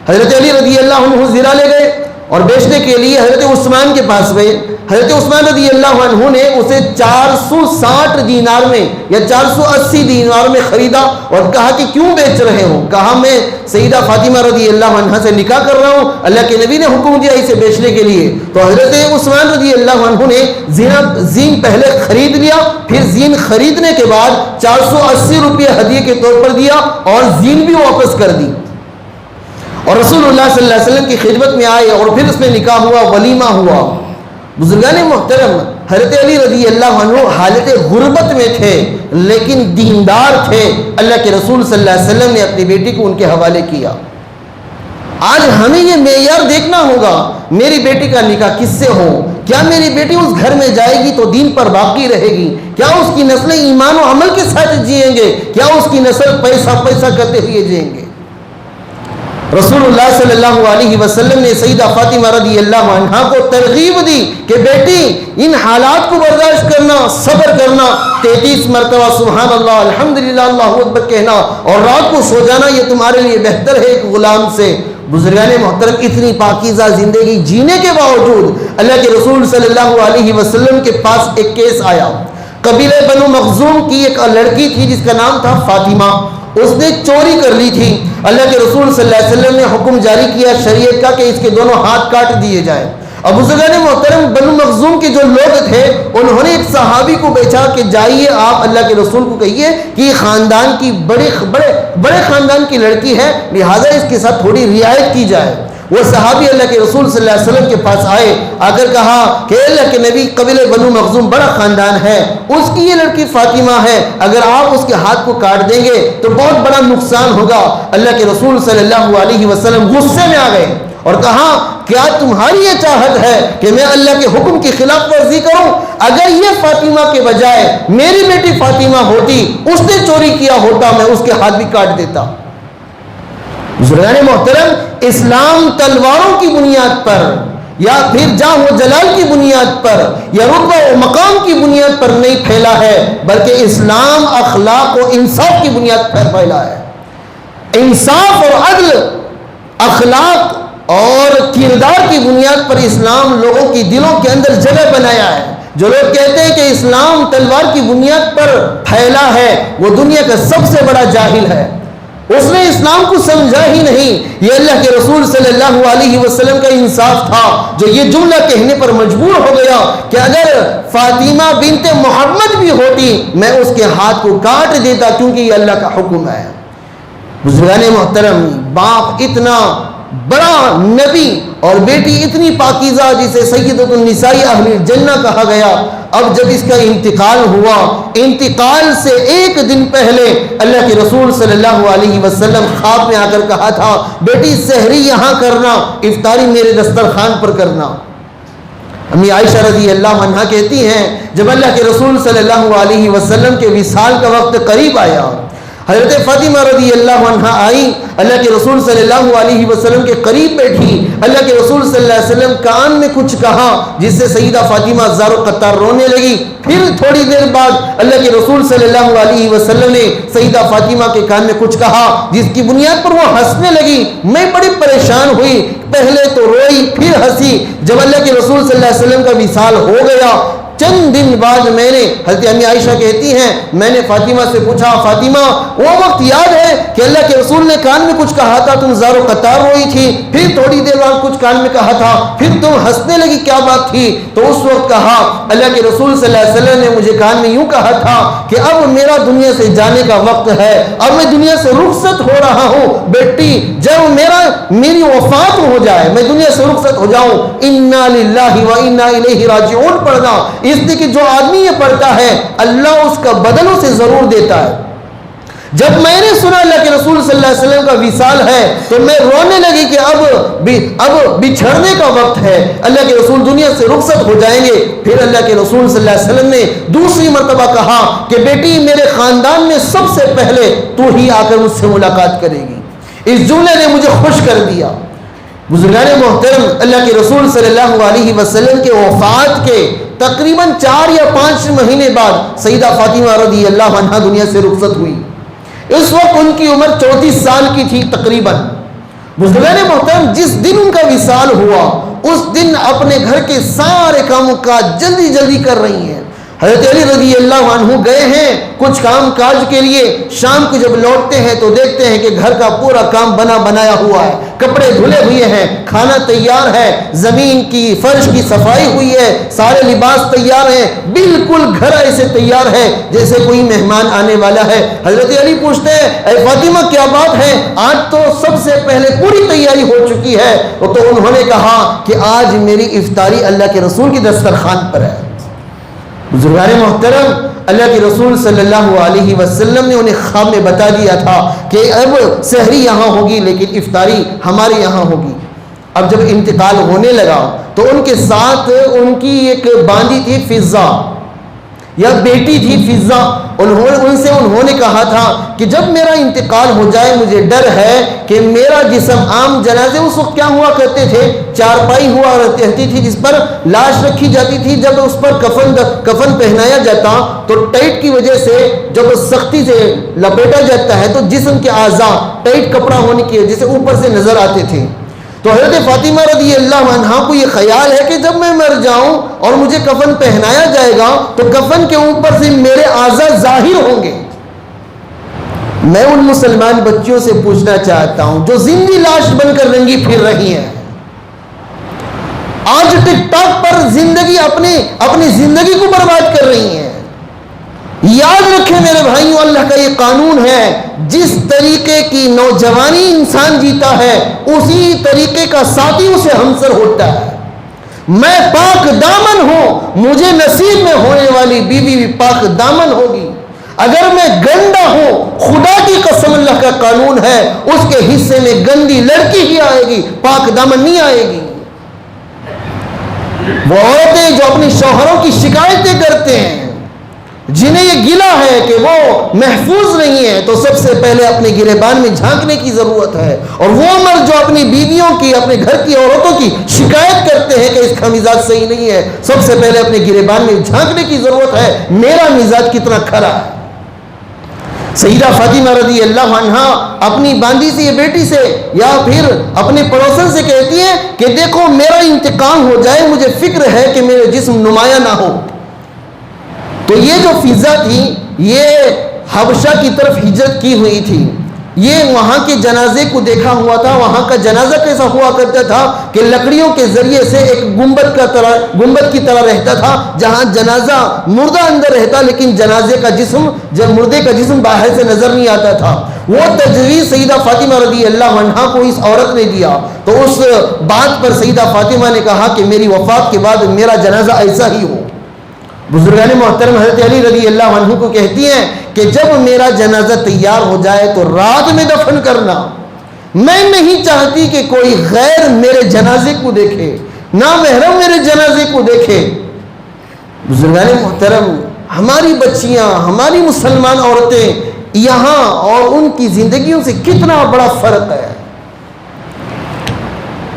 حضرت علی رضی اللہ عنہ زرہ لے گئے اور بیچنے کے لیے حضرت عثمان کے پاس گئے. حضرت عثمان رضی اللہ عنہ نے اسے 460 دینار میں یا 480 دینار میں خریدا اور کہا کہ کیوں بیچ رہے ہو؟ کہا میں سیدہ فاطمہ رضی اللہ عنہ سے نکاح کر رہا ہوں، اللہ کے نبی نے حکم دیا اسے بیچنے کے لیے. تو حضرت عثمان رضی اللہ عنہ نے زین پہلے خرید لیا، پھر زین خریدنے کے بعد 480 روپے ہدیے کے طور پر دیا اور زین بھی واپس کر دی، اور رسول اللہ صلی اللہ علیہ وسلم کی خدمت میں آئے اور پھر اس میں نکاح ہوا، ولیمہ ہوا. بزرگان محترم، حضرت علی رضی اللہ عنہ حالت غربت میں تھے لیکن دیندار تھے. اللہ کے رسول صلی اللہ علیہ وسلم نے اپنی بیٹی کو ان کے حوالے کیا. آج ہمیں یہ معیار دیکھنا ہوگا، میری بیٹی کا نکاح کس سے ہو؟ کیا میری بیٹی اس گھر میں جائے گی تو دین پر باقی رہے گی؟ کیا اس کی نسل ایمان و عمل کے ساتھ جئیں گے؟ کیا اس کی نسل پیسہ کرتے ہوئے جئیں گے؟ رسول اللہ صلی اللہ علیہ وسلم نے سیدہ فاطمہ رضی اللہ عنہا کو ترغیب دی کہ بیٹی ان حالات کو برداشت کرنا، صبر کرنا، 33 مرتبہ سبحان اللہ الحمدللہ اللہ اکبر کہنا اور رات کو سو جانا، یہ تمہارے لیے بہتر ہے ایک غلام سے. بزرگان محترم، اتنی پاکیزہ زندگی جینے کے باوجود اللہ کے رسول صلی اللہ علیہ وسلم کے پاس ایک کیس آیا. قبیلہ بنو مخزوم کی ایک لڑکی تھی جس کا نام تھا فاطمہ، اس نے چوری کر لی تھی. اللہ کے رسول صلی اللہ علیہ وسلم نے حکم جاری کیا شریعت کا کہ اس کے دونوں ہاتھ کاٹ دیے جائیں. اب بزرگان محترم، بنو مخزوم کے جو لوگ تھے انہوں نے ایک صحابی کو بیچا کہ جائیے آپ اللہ کے رسول کو کہیے کہ یہ خاندان کی بڑے خاندان کی لڑکی ہے، لہٰذا اس کے ساتھ تھوڑی رعایت کی جائے. وہ صحابی اللہ کے رسول صلی اللہ علیہ وسلم کے پاس آئے، آ کر کہا کہ اللہ کے نبی، قبیلہ بنو مخزوم بڑا خاندان ہے، اس کی یہ لڑکی فاطمہ ہے، اگر آپ اس کے ہاتھ کو کاٹ دیں گے تو بہت بڑا نقصان ہوگا. اللہ کے رسول صلی اللہ علیہ وسلم غصے میں آ گئے اور کہا کیا تمہاری یہ چاہت ہے کہ میں اللہ کے حکم کی خلاف ورزی کروں؟ اگر یہ فاطمہ کے بجائے میری بیٹی فاطمہ ہوتی، اس نے چوری کیا ہوتا، میں اس کے ہاتھ بھی کاٹ دیتا. بزرگان محترم، اسلام تلواروں کی بنیاد پر یا پھر جاہ و جلال کی بنیاد پر یا رتبہ و مقام کی بنیاد پر نہیں پھیلا ہے، بلکہ اسلام اخلاق و انصاف کی بنیاد پر پھیلا ہے. انصاف اور عدل، اخلاق اور کردار کی بنیاد پر اسلام لوگوں کی دلوں کے اندر جگہ بنایا ہے. جو لوگ کہتے ہیں کہ اسلام تلوار کی بنیاد پر پھیلا ہے، وہ دنیا کا سب سے بڑا جاہل ہے. اس نے اسلام کو سمجھا ہی نہیں. یہ اللہ کے رسول صلی اللہ علیہ وسلم کا انصاف تھا جو یہ جملہ کہنے پر مجبور ہو گیا کہ اگر فاطمہ بنت محمد بھی ہوتی میں اس کے ہاتھ کو کاٹ دیتا، کیونکہ یہ اللہ کا حکم ہے. بزرگان محترم، باپ اتنا بڑا نبی اور بیٹی اتنی پاکیزہ جسے سیدۃ النساء اہل الجنہ کہا گیا، اب جب اس کا انتقال ہوا، انتقال سے ایک دن پہلے اللہ کے رسول صلی اللہ علیہ وسلم خواب میں آ کر کہا تھا بیٹی سحری یہاں کرنا، افطاری میرے دسترخوان پر کرنا. امی عائشہ رضی اللہ عنہا کہتی ہیں جب اللہ کے رسول صلی اللہ علیہ وسلم کے وصال کا وقت قریب آیا، حضرت فاطمہ رضی اللہ عنہا آئی، اللہ کے رسول صلی اللہ علیہ وسلم کے قریب بیٹھی، اللہ کے رسول صلی اللہ علیہ وسلم کان میں کچھ کہا جس سے سیدہ فاطمہ زار و قطار رونے لگی. پھر تھوڑی دیر بعد اللہ کے رسول صلی اللہ علیہ وسلم نے سیدہ فاطمہ کے کان میں کچھ کہا جس کی بنیاد پر وہ ہنسنے لگی. میں بڑی پریشان ہوئی، پہلے تو روئی پھر ہنسی. جب اللہ کے رسول صلی اللہ علیہ وسلم کا وصال ہو گیا، چند دن بعد میں نے، حضرت امی عائشہ کہتی ہیں، میں نے فاطمہ سے پوچھا فاطمہ وہ وقت یاد ہے کہ اللہ کے رسول نے کان میں کچھ کہا تھا، تم زار و قطار روئی تھی، پھر تھوڑی دیر بعد کچھ کان میں کہا تھا، پھر تم ہنسنے لگی، کیا بات تھی؟ تو اس وقت کہا اللہ کے رسول صلی اللہ علیہ وسلم نے مجھے کان میں یوں کہا تھا کہ اب میرا دنیا سے جانے کا وقت ہے، اب میں دنیا سے رخصت ہو رہا ہوں. بیٹی جب میری وفات ہو جائے، میں دنیا سے رخصت ہو جاؤں، انا للہ و انا الیہ راجعون پڑھنا، اس لیے کہ جو آدمی یہ پڑھتا ہے اللہ اس کا بدل اسے ضرور دیتا ہے. جب میں نے سنا اللہ کے رسول صلی اللہ علیہ وسلم کا وصال ہے تو میں رونے لگی کہ اب بچھڑنے کا وقت ہے، اللہ کے رسول دنیا سے رخصت ہو جائیں گے. پھر اللہ کے رسول صلی اللہ علیہ وسلم نے دوسری مرتبہ کہا کہ بیٹی میرے خاندان میں سب سے پہلے تو ہی آ کر مجھ سے ملاقات کرے گی. اس جملے نے مجھے خوش کر دیا. بزرگان محترم، اللہ کے رسول صلی اللہ علیہ وسلم کے وفات کے تقریباً 4 یا 5 مہینے بعد سیدہ فاطمہ رضی اللہ عنہا دنیا سے رخصت ہوئی. اس وقت ان کی عمر 34 سال کی تھی تقریباً. بزرگان محترم جس دن ان کا وصال ہوا اس دن اپنے گھر کے سارے کاموں کا جلدی جلدی کر رہی ہیں. حضرت علی رضی اللہ عنہ گئے ہیں کچھ کام کاج کے لیے. شام کو جب لوٹتے ہیں تو دیکھتے ہیں کہ گھر کا پورا کام بنا بنایا ہوا ہے, کپڑے دھلے ہوئے ہیں, کھانا تیار ہے, زمین کی فرش کی صفائی ہوئی ہے, سارے لباس تیار ہیں, بالکل گھر ایسے تیار ہے جیسے کوئی مہمان آنے والا ہے. حضرت علی پوچھتے ہیں اے فاطمہ کیا بات ہے, آج تو سب سے پہلے پوری تیاری ہو چکی ہے. تو انہوں نے کہا کہ آج میری افطاری اللہ کے رسول کی دسترخوان پر ہے. بزرگان محترم اللہ کے رسول صلی اللہ علیہ وسلم نے انہیں خواب میں بتا دیا تھا کہ اب سحری یہاں ہوگی لیکن افطاری ہمارے یہاں ہوگی. اب جب انتقال ہونے لگا تو ان کے ساتھ ان کی ایک باندی تھی فضا یا بیٹی تھی فضا. ان سے انہوں نے کہا تھا کہ جب میرا انتقال ہو جائے مجھے ڈر ہے کہ میرا جسم, عام جنازے اس وقت کیا ہوا کرتے تھے, چارپائی ہوا کرتی تھی جس پر لاش رکھی جاتی تھی, جب اس پر کفن پہنایا جاتا تو ٹائٹ کی وجہ سے جب سختی سے لپیٹا جاتا ہے تو جسم کے اعضاء ٹائٹ کپڑا ہونے کی وجہ سے اوپر سے نظر آتے تھے. تو حضرت فاطمہ رضی اللہ عنہا کو یہ خیال ہے کہ جب میں مر جاؤں اور مجھے کفن پہنایا جائے گا تو کفن کے اوپر سے میرے اعضاء ظاہر ہوں گے. میں ان مسلمان بچیوں سے پوچھنا چاہتا ہوں جو زندہ لاش بن کر رنگی پھر رہی ہیں, آج ٹک ٹاک پر زندگی اپنی زندگی کو برباد کر رہی ہیں. یاد رکھیں میرے بھائیوں, اللہ کا یہ قانون ہے جس طریقے کی نوجوانی انسان جیتا ہے اسی طریقے کا ساتھی اسے ہمسر ہوتا ہے. میں پاک دامن ہوں, مجھے نصیب میں ہونے والی بیوی بھی پاک دامن ہوگی. اگر میں گندا ہوں, خدا کی قسم اللہ کا قانون ہے اس کے حصے میں گندی لڑکی ہی آئے گی, پاک دامن نہیں آئے گی. وہ عورتیں جو اپنی شوہروں کی شکایتیں کرتے ہیں, جنہیں یہ گلہ ہے کہ وہ محفوظ نہیں ہے, تو سب سے پہلے اپنے گریبان میں جھانکنے کی ضرورت ہے. اور وہ مرد جو اپنی بیویوں کی, اپنے گھر کی عورتوں کی شکایت کرتے ہیں کہ اس کا مزاج صحیح نہیں ہے, سب سے پہلے اپنے گریبان میں جھانکنے کی ضرورت ہے, میرا مزاج کتنا کھرا ہے. سیدہ فاطمہ رضی اللہ عنہا اپنی باندی سے, یہ بیٹی سے یا پھر اپنے پڑوسن سے کہتی ہیں کہ دیکھو میرا انتقام ہو جائے, مجھے فکر ہے کہ میرے جسم نمایاں نہ ہو. تو یہ جو فضا تھی یہ حبشہ کی طرف ہجرت کی ہوئی تھی, یہ وہاں کے جنازے کو دیکھا ہوا تھا. وہاں کا جنازہ کیسا ہوا کرتا تھا کہ لکڑیوں کے ذریعے سے ایک گنبد کی طرح رہتا تھا, جہاں جنازہ مردہ اندر رہتا لیکن جنازے کا جسم, جب مردے کا جسم باہر سے نظر نہیں آتا تھا. وہ تجویز سیدہ فاطمہ رضی اللہ عنہا کو اس عورت نے دیا. تو اس بات پر سیدہ فاطمہ نے کہا کہ میری وفات کے بعد میرا جنازہ ایسا ہی ہو. بزرگان محترم حضرت علی رضی اللہ عنہ کو کہتی ہیں کہ جب میرا جنازہ تیار ہو جائے تو رات میں دفن کرنا. میں نہیں چاہتی کہ کوئی غیر میرے جنازے کو دیکھے, نہ محرم میرے جنازے کو دیکھے. بزرگان محترم ہماری بچیاں, ہماری مسلمان عورتیں یہاں اور ان کی زندگیوں سے کتنا بڑا فرق ہے.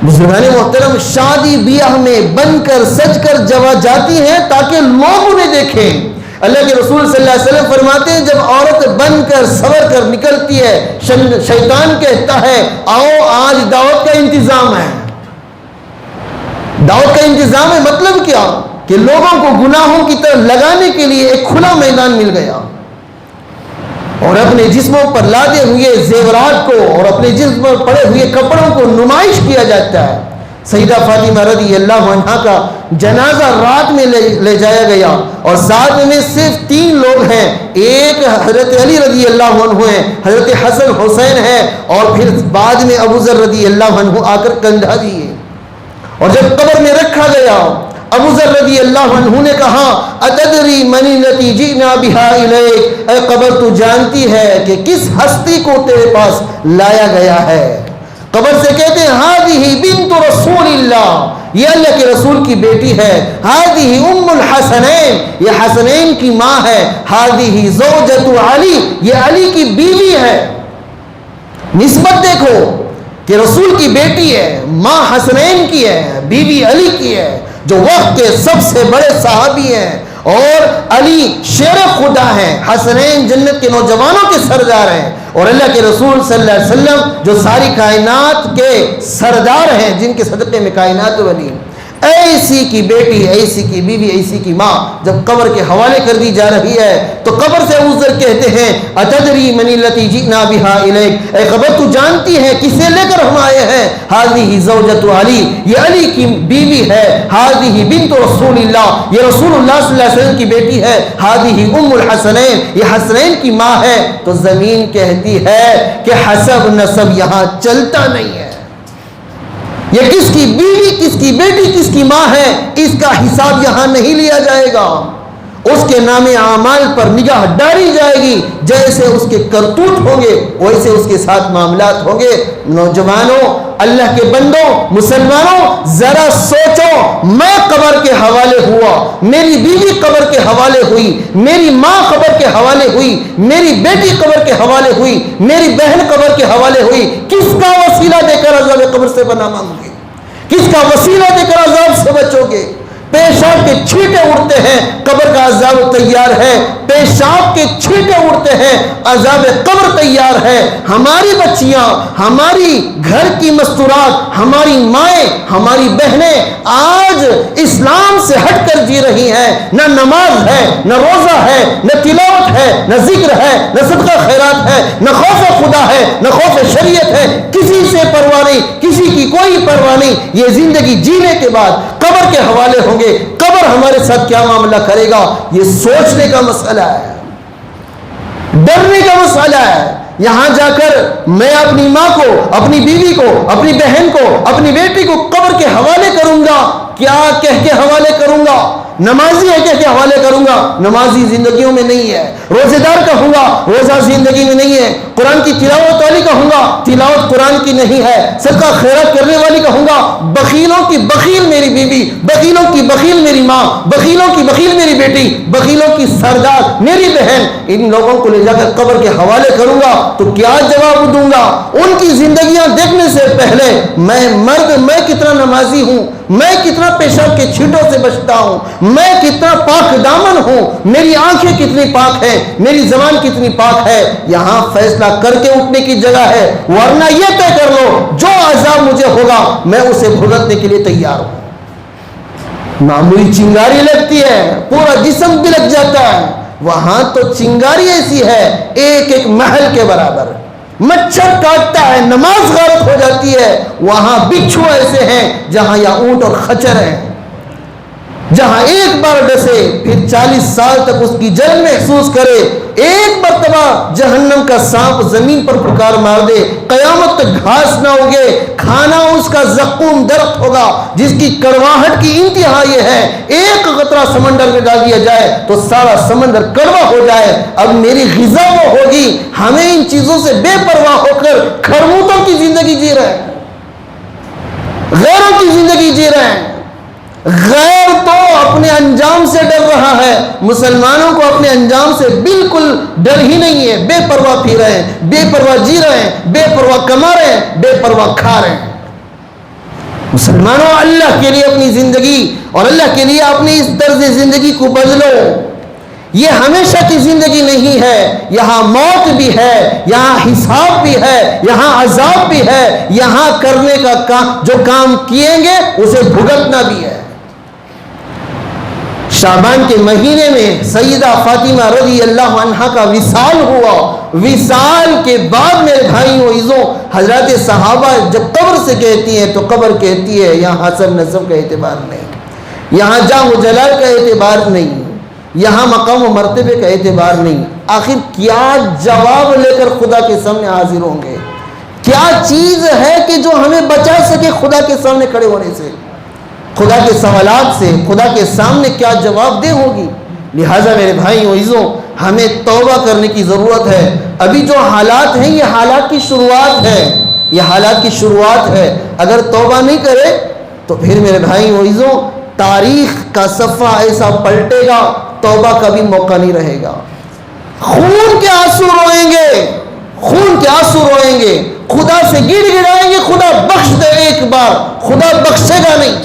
بزرگان محترم شادی بیاہ میں بن کر سج کر جاتی ہیں تاکہ لوگ انہیں دیکھیں. اللہ کے رسول صلی اللہ علیہ وسلم فرماتے ہیں جب عورت بن کر سور کر نکلتی ہے شیطان کہتا ہے آؤ آج دعوت کا انتظام ہے. دعوت کا انتظام ہے مطلب کیا کہ لوگوں کو گناہوں کی طرف لگانے کے لیے ایک کھلا میدان مل گیا, اور اپنے جسموں پر لادے ہوئے زیورات کو اور اپنے جسم پر پڑے ہوئے کپڑوں کو نمائش کیا جاتا ہے. سیدہ فاطمہ رضی اللہ عنہا کا جنازہ رات میں لے جایا گیا اور ساتھ میں صرف 3 لوگ ہیں. ایک حضرت علی رضی اللہ عنہ ہیں, حضرت حسن حسین ہیں, اور پھر بعد میں ابو ذر رضی اللہ عنہ آ کر کندھا دیے. اور جب قبر میں رکھا گیا ابو ذر رضی اللہ عنہ نے کہا اتدری من التی جئنا بها الیک, اے قبر تو جانتی ہے کہ کس ہستی کو تیرے پاس لایا گیا ہے. قبر سے کہتے ہیں ہذہ بنت رسول اللہ, یہ اللہ کے رسول کی بیٹی ہے. ہذہ ام الحسنین, یہ حسنین کی ماں ہے. ہذہ زوجۃ علی, یہ علی کی بیوی ہے. نسبت دیکھو کہ رسول کی بیٹی ہے, ماں حسنین کی ہے, بیوی علی کی ہے, جو وقت کے سب سے بڑے صحابی ہیں اور علی شیر خدا ہیں، حسنین جنت کے نوجوانوں کے سردار ہیں، اور اللہ کے رسول صلی اللہ علیہ وسلم جو ساری کائنات کے سردار ہیں، جن کے صدقے میں کائنات بنی. ایسی کی بیٹی، ایسی کی بیوی، ایسی کی ماں جب قبر کے حوالے کر دی جا رہی ہے تو قبر سے ابو ذر کہتے ہیں اتدری من التی جئنا بها الیک، اے قبر تو جانتی ہے کسے لے کر ہم آئے ہیں؟ هذه زوجۃ علی، یہ علی کی بیوی ہے. هذه بنت رسول اللہ، یہ رسول اللہ صلی اللہ علیہ وسلم کی بیٹی ہے. هذه ام الحسنین، یہ حسنین کی ماں ہے. تو زمین کہتی ہے کہ حسب نسب یہاں چلتا نہیں ہے، یہ کس کی بیوی، کس کی بیٹی، کس کی ماں ہے، اس کا حساب یہاں نہیں لیا جائے گا. اس کے نام اعمال پر نگاہ ڈالی جائے گی، جیسے اس کے کرتوت ہوں گے ویسے اس کے ساتھ معاملات ہوں گے. نوجوانوں، اللہ کے بندوں، مسلمانوں، ذرا سوچو، میں قبر کے حوالے ہوا، میری بیوی قبر کے حوالے ہوئی، میری ماں قبر کے حوالے ہوئی، میری بیٹی قبر کے حوالے ہوئی، میری بہن قبر کے حوالے ہوئی. کس کا وسیلہ دے کر عذاب قبر سے پناہ مانگو گے؟ کس کا وسیلہ دے کر عذاب سے بچو گے؟ پیشاب کے چھینٹے اڑتے ہیں، قبر کا عذاب تیار ہے. پیشاب کے چھینٹے اڑتے ہیں، عذاب قبر تیار ہے. ہماری بچیاں، ہماری گھر کی مستورات، ہماری مائیں، ہماری بہنیں آج اسلام سے ہٹ کر جی رہی ہیں. نہ نماز ہے، نہ روزہ ہے، نہ تلاوت ہے، نہ ذکر ہے، نہ صدقہ خیرات ہے، نہ خوف خدا ہے، نہ خوف شریعت ہے. کسی سے پرواہ نہیں، کسی کی کوئی پرواہ نہیں. یہ زندگی جینے کے بعد قبر کے حوالے ہوں گے. قبر ہمارے ساتھ کیا معاملہ کرے گا، یہ سوچنے کا مسئلہ ہے، ڈرنے کا مسئلہ ہے. یہاں جا کر میں اپنی ماں کو، اپنی بیوی کو، اپنی بہن کو، اپنی بیٹی کو قبر کے حوالے کروں گا. کیا کہہ کے حوالے کروں گا؟ نمازی ہے کہہ کے حوالے کروں گا، نمازی زندگیوں میں نہیں ہے. روزے دار کہوں گا، روزہ زندگی میں نہیں ہے. قرآن کی تلاوت والی کہوں گا، تلاوت قرآن کی نہیں ہے. صدقہ خیرات کرنے والی کہوں گا، بخیلوں کی بخیل میری بیوی، بخیلوں کی بخیل میری ماں، بخیلوں کی بخیل میری بیٹی، بخیلوں کی سردار میری بہن. ان لوگوں کو لے جا کر قبر کے حوالے کروں گا تو کیا جواب دوں گا؟ ان کی زندگیاں دیکھنے سے پہلے میں مرد، میں کتنا نمازی ہوں، میں کتنا پیشاب کے چھینٹوں سے بچتا ہوں، میں کتنا پاک دامن ہوں، میری آنکھیں کتنی پاک ہیں، میری زبان کتنی پاک ہے. یہاں فیصلہ کر کے اٹھنے کی جگہ ہے، ورنہ یہ طے کر لو جو عذاب مجھے ہوگا میں اسے بھگتنے کے لیے تیار ہوں. معمولی چنگاری لگتی ہے، پورا جسم بھی لگ جاتا ہے. وہاں تو چنگاری ایسی ہے ایک ایک محل کے برابر، مچھر کاٹتا ہے، نماز غارت ہو جاتی ہے. وہاں بچھو ایسے ہیں جہاں یا اونٹ اور خچر ہیں، جہاں ایک بار ڈسے پھر 40 سال تک اس کی جلن محسوس کرے. ایک مرتبہ جہنم کا سانپ زمین پر پھکار مار دے، قیامت تک گھاس نہ اگے، کھانا اس کا زقوم درخت ہوگا جس کی کڑواہٹ کی انتہا یہ ہے ایک قطرہ سمندر میں ڈال دیا جائے تو سارا سمندر کڑوا ہو جائے. اب میری غذا وہ ہوگی. ہمیں ان چیزوں سے بے پرواہ ہو کر کھرموتوں کی زندگی جی رہے ہیں، غیروں کی زندگی جی رہے ہیں. غیر تو اپنے انجام سے ڈر رہا ہے، مسلمانوں کو اپنے انجام سے بالکل ڈر ہی نہیں ہے. بے پرواہ پی رہے ہیں، بے پرواہ جی رہے ہیں، بے پرواہ کما رہے ہیں، بے پرواہ کھا رہے ہیں. مسلمانوں، اللہ کے لیے اپنی زندگی اور اللہ کے لیے اپنی اس طرز زندگی کو بدلو. یہ ہمیشہ کی زندگی نہیں ہے، یہاں موت بھی ہے، یہاں حساب بھی ہے، یہاں عذاب بھی ہے، یہاں کرنے کا کام، جو کام کییں گے اسے بھگتنا بھی ہے. شعبان کے مہینے میں سیدہ فاطمہ رضی اللہ عنہا کا وصال ہوا. وصال کے بعد میرے بھائیوں عزیزوں، حضرات صحابہ جب قبر سے کہتی ہیں تو قبر کہتی ہے یہاں حسب نسب کا اعتبار نہیں، یہاں جاہ و جلال کا اعتبار نہیں، یہاں مقام و مرتبے کا اعتبار نہیں. آخر کیا جواب لے کر خدا کے سامنے حاضر ہوں گے؟ کیا چیز ہے کہ جو ہمیں بچا سکے خدا کے سامنے کھڑے ہونے سے؟ خدا کے سوالات سے خدا کے سامنے کیا جواب دہ ہوگی؟ لہٰذا میرے بھائیوں عزیزوں، ہمیں توبہ کرنے کی ضرورت ہے. ابھی جو حالات ہیں یہ حالات کی شروعات ہے، یہ حالات کی شروعات ہے. اگر توبہ نہیں کرے تو پھر میرے بھائیوں عزیزوں تاریخ کا صفحہ ایسا پلٹے گا، توبہ کا بھی موقع نہیں رہے گا. خون کے آنسو روئیں گے، خون کے آنسو روئیں گے، خدا سے گڑ گڑائیں گے خدا بخش دے ایک بار، خدا بخشے گا نہیں.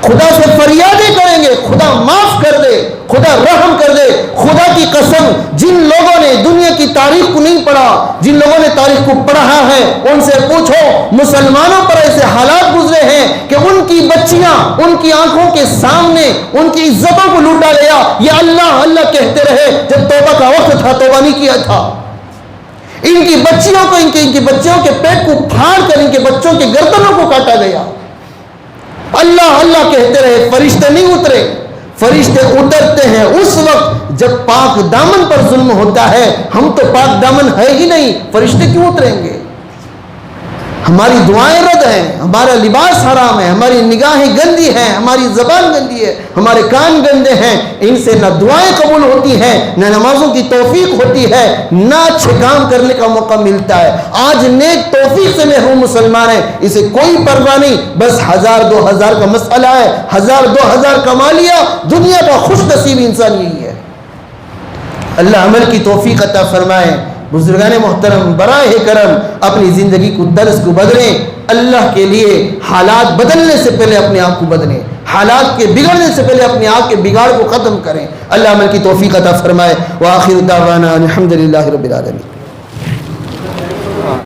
خدا سے فریادیں کریں گے خدا معاف کر دے، خدا رحم کر دے۔ خدا کی قسم، جن لوگوں نے دنیا کی تاریخ کو نہیں پڑھا، جن لوگوں نے تاریخ کو پڑھا ہے، ان سے پوچھو مسلمانوں پر ایسے حالات گزرے ہیں کہ ان کی بچیاں ان کی آنکھوں کے سامنے ان کی عزتوں کو لوٹا گیا، یہ اللہ اللہ کہتے رہے، جب توبہ کا وقت تھا توبہ نہیں کیا تھا۔ ان کی بچیوں کو ان کی بچیوں کے پیٹ کو پھاڑ کر ان کے بچوں کے گردنوں کو کاٹا گیا، اللہ اللہ کہتے رہے، فرشتے نہیں اترے۔ فرشتے اترتے ہیں اس وقت جب پاک دامن پر ظلم ہوتا ہے، ہم تو پاک دامن ہے ہی نہیں، فرشتے کیوں اتریں گے؟ ہماری دعائیں رد ہیں، ہمارا لباس حرام ہے، ہماری نگاہیں گندی ہیں، ہماری زبان گندی ہے، ہمارے کان گندے ہیں، ان سے نہ دعائیں قبول ہوتی ہیں، نہ نمازوں کی توفیق ہوتی ہے، نہ اچھے کام کرنے کا موقع ملتا ہے۔ آج نیک توفیق سے محروم مسلمان ہیں، اسے کوئی پرواہ نہیں، بس 1000-2000 کا مسئلہ ہے، 1000-2000 کما لیا، دنیا کا خوش نصیب انسان یہی ہے۔ اللہ عمل کی توفیق عطا فرمائے۔ بزرگان محترم، براہ کرم اپنی زندگی کو طرز کو بدلیں، اللہ کے لیے حالات بدلنے سے پہلے اپنے آپ کو بدلیں، حالات کے بگڑنے سے پہلے اپنے آپ کے بگاڑ کو ختم کریں۔ اللہ عمل کی توفیق عطا فرمائے۔ وآخر دعوانا الحمدللہ رب العالمین۔